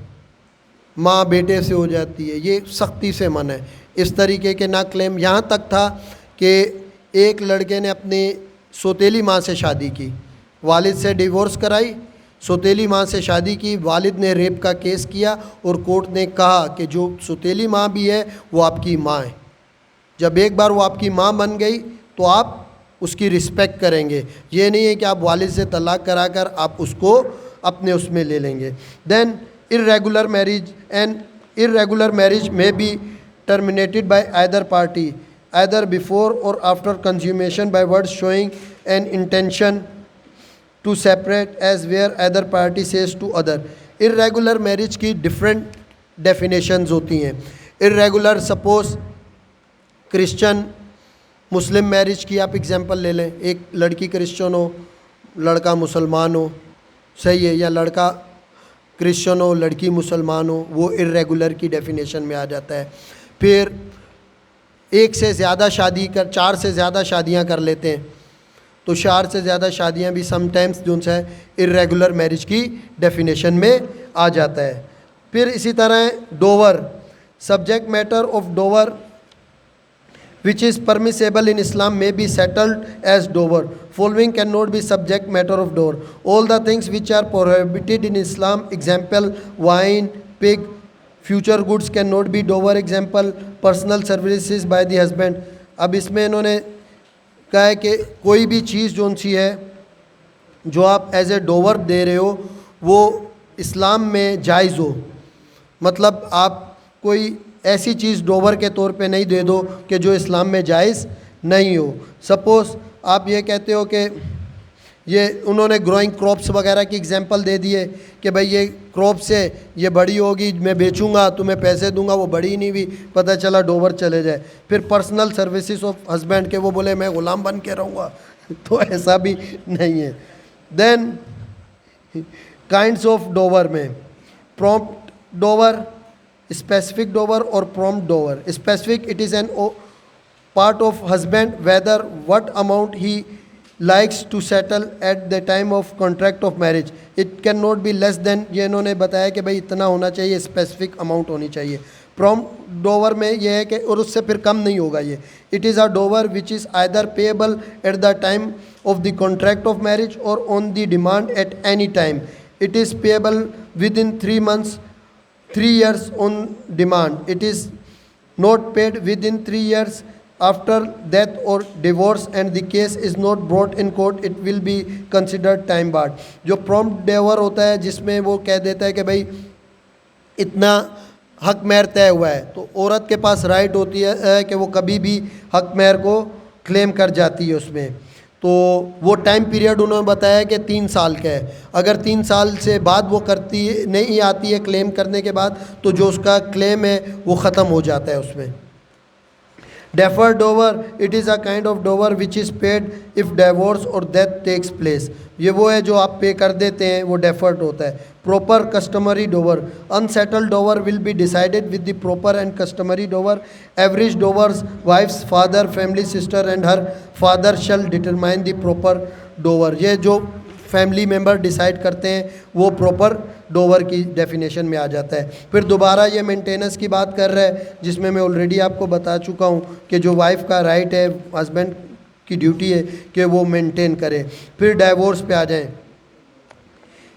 माँ बेटे से हो जाती है, ये सख्ती से मना है। इस तरीके के ना क्लेम, यहाँ तक था कि एक लड़के ने अपनी सौतेली माँ से शादी की, वालिद से डिवोर्स कराई, सौतेली माँ से शादी की, वालिद ने रेप का केस किया और कोर्ट ने कहा कि जो सौतेली माँ भी है वो आपकी माँ है। जब एक बार वो आपकी माँ बन गई तो आप उसकी रिस्पेक्ट करेंगे, ये नहीं है कि आप वालिद से तलाक कराकर आप उसको अपने उसमें ले लेंगे। Then irregular marriage, and irregular marriage में be terminated by either party, either before or after consummation by words showing an intention to separate, as where either party says to other। irregular marriage की different definitions होती हैं। irregular suppose Christian Muslim marriage की आप example ले लें, एक लड़की Christian हो, लड़का मुसलमान हो, सही है, या लड़का क्रिश्चियन हो, लड़की मुसलमान हो, वो इर्रेगुलर की डेफिनेशन में आ जाता है। फिर एक से ज़्यादा शादी कर 4 से ज़्यादा शादियां कर लेते हैं, तो 4 से ज़्यादा शादियां भी समटाइम्स जो है इरेगुलर मैरिज की डेफिनेशन में आ जाता है। फिर इसी तरह Dover, subject matter of Dover which is permissible in Islam may be settled as dover. Following cannot be subject matter of dover. All the things which are prohibited in Islam, example wine, pig, future goods cannot be dover. Example personal services by the husband. अब इसमें इन्होंने कहा है कि कोई भी चीज़ जो सी है जो आप एज ए डोवर दे रहे हो वो इस्लाम में जायज़ हो, मतलब आप कोई ऐसी चीज़ डोवर के तौर पे नहीं दे दो कि जो इस्लाम में जायज़ नहीं हो। सपोज़ आप ये कहते हो कि ये उन्होंने ग्रोइंग क्रॉप्स वगैरह की एग्जांपल दे दिए कि भाई ये क्रॉप से ये बड़ी होगी, मैं बेचूंगा, तुम्हें पैसे दूंगा, वो बड़ी नहीं हुई, पता चला डोवर चले जाए। फिर पर्सनल सर्विसेज ऑफ हस्बैंड के वो बोले मैं ग़ुलाम बन के रहूँगा तो ऐसा भी नहीं है। देन काइंड्स ऑफ डोवर में prompt Dover, specific dover or prompt dover. Specific, it is an part of husband whether what amount he likes to settle at the time of contract of marriage. It cannot be less than, ये इन्होंने बताया कि भाई इतना होना चाहिए, specific amount होनी चाहिए। प्रॉम्प्ट डोवर में ये है कि और उससे फिर कम नहीं होगा ये। It is a dower which is either payable at the time of the contract of marriage or on the demand at any time. It is payable within 3 months, 3 years on demand. It is not paid within 3 years after death or divorce and the case is not brought in court, it will be considered time barred. जो prompt dower होता है जिसमें वो कह देता है कि भाई इतना हक महर तय हुआ है, तो औरत के पास राइट होती है कि वो कभी भी हक महर को क्लेम कर जाती है उसमें। तो वो टाइम पीरियड उन्होंने बताया कि 3 साल का है। अगर 3 साल से बाद वो करती नहीं आती है क्लेम करने के बाद, तो जो उसका क्लेम है वो ख़त्म हो जाता है उसमें। Deferred Dover, it is a kind of Dover which is paid if divorce और डेथ टेक्स प्लेस। ये वो है जो आप पे कर देते हैं, वो डेफर्ड होता है। Proper customary dower, unsettled dower will be decided with the proper and customary dower. Average dowers wife's father family sister and her father shall determine the proper dower. ये जो फैमिली मेंबर डिसाइड करते हैं वो proper Dover की definition में आ जाता है। फिर दोबारा ये मेंटेनेंस की बात कर रहा है जिसमें मैं ऑलरेडी आपको बता चुका हूँ कि जो वाइफ का राइट है, हस्बैंड की ड्यूटी है कि वो मेंटेन करे। फिर डाइवोर्स पे आ जाएं।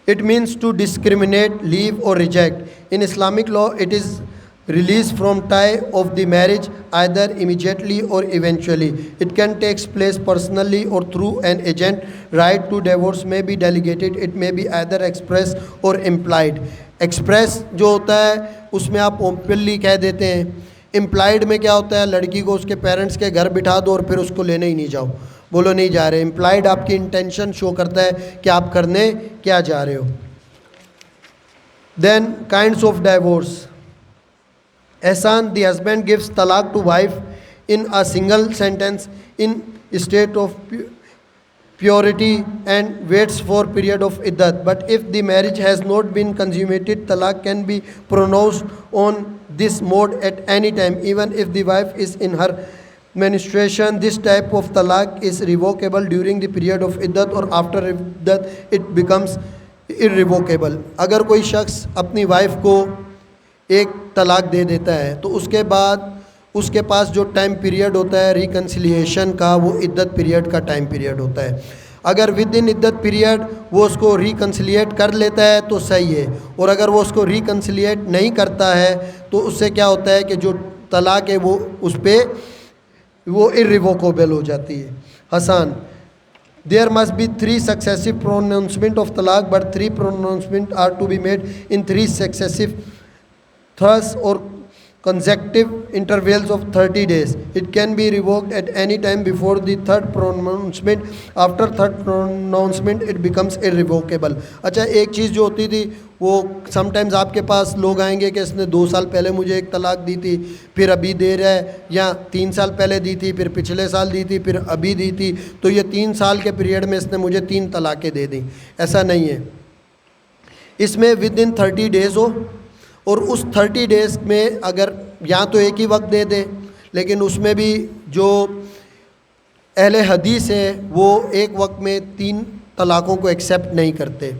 It means to discriminate, leave or reject. In Islamic law it is release from tie of the marriage either immediately or eventually. It can take place personally or through an agent. Right to divorce may be delegated. It may be either express or implied. Express जो होता है उसमें आप openly कह देते हैं। implied में क्या होता है, लड़की को उसके पेरेंट्स के घर बिठा दो और फिर उसको लेने ही नहीं जाओ, बोलो नहीं जा रहे। implied आपकी इंटेंशन शो करता है कि आप करने क्या जा रहे हो। Then kinds of divorce. Ehsan, the husband gives talaq to wife in a single sentence in state of purity and waits for period of iddat. But if the marriage has not been consummated, talaq can be pronounced on this mode at any time, even if the wife is in her menstruation. This type of talaq is revocable during the period of iddat or after iddat it becomes irrevocable. अगर कोई शख्स अपनी wife को एक तलाक दे देता है तो उसके बाद उसके पास जो टाइम पीरियड होता है रिकन्सिलिएशन का, वो इद्दत पीरियड का टाइम पीरियड होता है। अगर विद इन इद्दत पीरियड वो उसको रिकन्सिलिएट कर लेता है तो सही है, और अगर वो उसको रिकन्सिलिएट नहीं करता है तो उससे क्या होता है कि जो तलाक है वो उस पर वो इर्रिवोकेबल हो जाती है। Hasan, there must be 3 successive pronouncement of talaq, but 3 pronouncement are to be made in 3 successive thus or consecutive intervals of 30 days. It can be revoked at any time before the 3rd pronouncement. After 3rd pronouncement it becomes irrevocable. अच्छा, एक चीज़ जो होती थी वो sometimes आपके पास लोग आएंगे कि इसने 2 साल पहले मुझे एक तलाक दी थी, फिर अभी दे रहा है, या 3 साल पहले दी थी, फिर पिछले साल दी थी, फिर अभी दी थी, तो ये 3 साल के पीरियड में इसने मुझे 3 तलाक़ें दे दी। ऐसा नहीं है। इसमें विद इन 30 डेज़ हो, और उस 30 डेज़ में अगर या तो एक ही वक्त दे दे, लेकिन उसमें भी जो अहले हदीस है वो एक वक्त में 3 तलाक़ों को एक्सेप्ट नहीं करते।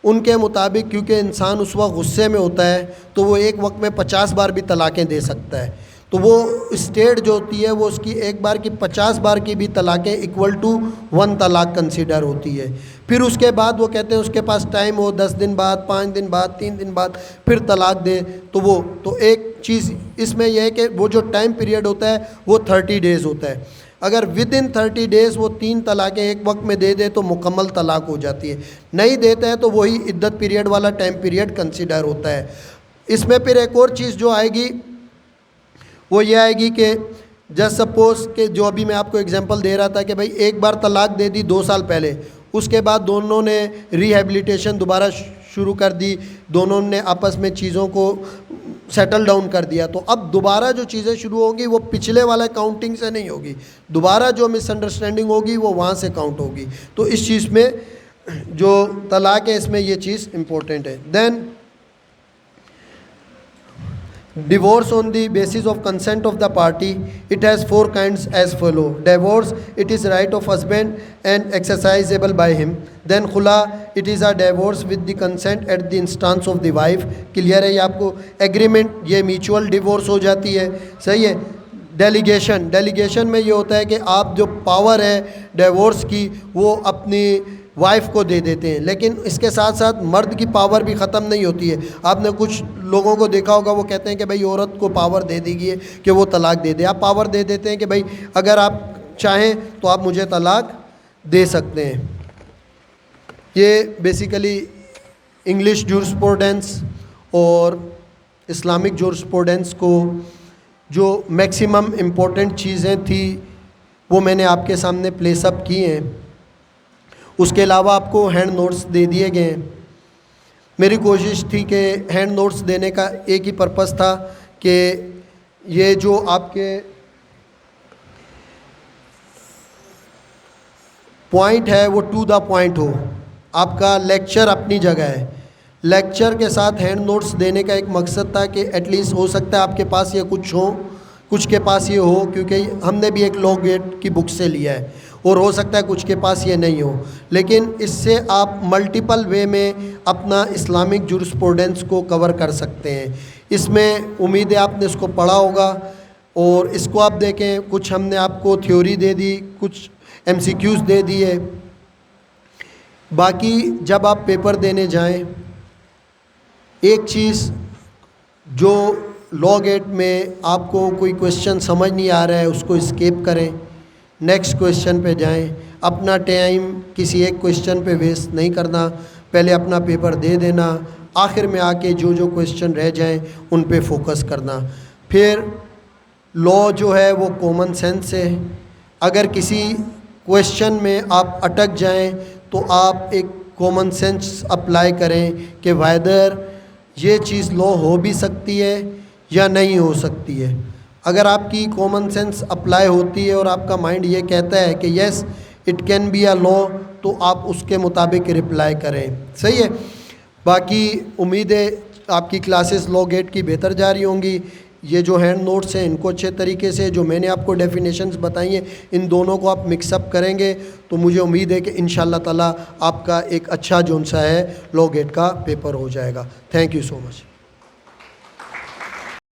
उनके मुताबिक क्योंकि इंसान उस वक्त गुस्से में होता है तो वो एक वक्त में 50 बार भी तलाक़ें दे सकता है, तो वो स्टेट जो होती है वो उसकी एक बार की 50 बार की भी तलाक़ें इक्वल टू 1 तलाक़ कंसीडर होती है। फिर उसके बाद वो कहते हैं उसके पास टाइम हो 10 दिन बाद, 5 दिन बाद, 3 दिन बाद फिर तलाक़ दे, तो एक चीज़ इसमें यह है कि वो जो टाइम पीरियड होता है वो 30 डेज़ होता है। अगर विद इन 30 डेज़ वो 3 तलाक़ें एक वक्त में दे दे तो मुकम्मल तलाक़ हो जाती है, नहीं देता है तो वही इद्दत पीरियड वाला टाइम पीरियड कंसीडर होता है। इसमें फिर एक और चीज़ जो आएगी वो ये आएगी कि जस्ट सपोज़ कि जो अभी मैं आपको एग्जांपल दे रहा था कि भाई एक बार तलाक़ दे दी 2 साल पहले, उसके बाद दोनों ने रिहेबिलिटेशन दोबारा शुरू कर दी, दोनों ने आपस में चीज़ों को सेटल डाउन कर दिया, तो अब दोबारा जो चीज़ें शुरू होंगी वो पिछले वाला काउंटिंग से नहीं होगी, दोबारा जो मिसअंडरस्टैंडिंग होगी वो वहाँ से काउंट होगी। तो इस चीज़ में जो तलाक़ है इसमें ये चीज़ इम्पोर्टेंट है। Then divorce on the basis of consent of the party, it has 4 kinds as follow. Divorce, it is right of husband and exercisable by him. Then khula, it is a divorce with the consent at the instance of the wife. Clear है ये आपको? Agreement, ये mutual divorce हो जाती है, सही है। Delegation में ये होता है कि आप जो पावर है डिवोर्स की वो अपनी वाइफ को दे देते हैं, लेकिन इसके साथ साथ मर्द की पावर भी ख़त्म नहीं होती है। आपने कुछ लोगों को देखा होगा वो कहते हैं कि भाई औरत को पावर दे दीजिए कि वो तलाक़ दे दे। आप पावर दे देते हैं कि भाई अगर आप चाहें तो आप मुझे तलाक़ दे सकते हैं। ये बेसिकली इंग्लिश जूरिस्प्रूडेंस और इस्लामिक जूरिस्प्रूडेंस को जो मैक्सिमम इम्पोर्टेंट चीज़ें थी वो मैंने आपके सामने प्लेस अप की हैं। उसके अलावा आपको हैंड नोट्स दे दिए गए हैं। मेरी कोशिश थी कि हैंड नोट्स देने का एक ही पर्पस था कि ये जो आपके पॉइंट है वो टू द पॉइंट हो। आपका लेक्चर अपनी जगह है, लेक्चर के साथ हैंड नोट्स देने का एक मकसद था कि एटलीस्ट हो सकता है आपके पास ये कुछ हो, कुछ के पास ये हो, क्योंकि हमने भी एक लॉ गेट की बुक से लिया है, और हो सकता है कुछ के पास ये नहीं हो, लेकिन इससे आप मल्टीपल वे में अपना इस्लामिक जूरिस्प्रूडेंस को कवर कर सकते हैं। इसमें उम्मीद है आपने इसको पढ़ा होगा और इसको आप देखें। कुछ हमने आपको थ्योरी दे दी, कुछ MCQs दे दिए। बाकी जब आप पेपर देने जाएं, एक चीज़ जो लॉ गेट में आपको कोई क्वेश्चन समझ नहीं आ रहा है उसको स्किप करें, नेक्स्ट क्वेश्चन पे जाएं। अपना टाइम किसी एक क्वेश्चन पे वेस्ट नहीं करना, पहले अपना पेपर दे देना, आखिर में आके जो जो क्वेश्चन रह जाएं उन पे फोकस करना। फिर लॉ जो है वो कॉमन सेंस है। अगर किसी क्वेश्चन में आप अटक जाएं तो आप एक कॉमन सेंस अप्लाई करें कि वेदर ये चीज़ लॉ हो भी सकती है या नहीं हो सकती है। अगर आपकी कॉमन सेंस अप्लाई होती है और आपका माइंड ये कहता है कि yes it can be a law, तो आप उसके मुताबिक रिप्लाई करें, सही है। बाकी उम्मीद है आपकी क्लासेस लॉ गेट की बेहतर जा रही होंगी। ये जो हैंड नोट्स हैं इनको अच्छे तरीके से, जो मैंने आपको डेफिनेशंस बताई हैं, इन दोनों को आप मिक्सअप करेंगे तो मुझे उम्मीद है कि इंशाल्लाह ताला आपका एक अच्छा जोन सा है लॉ गेट का पेपर हो जाएगा। Thank you so much.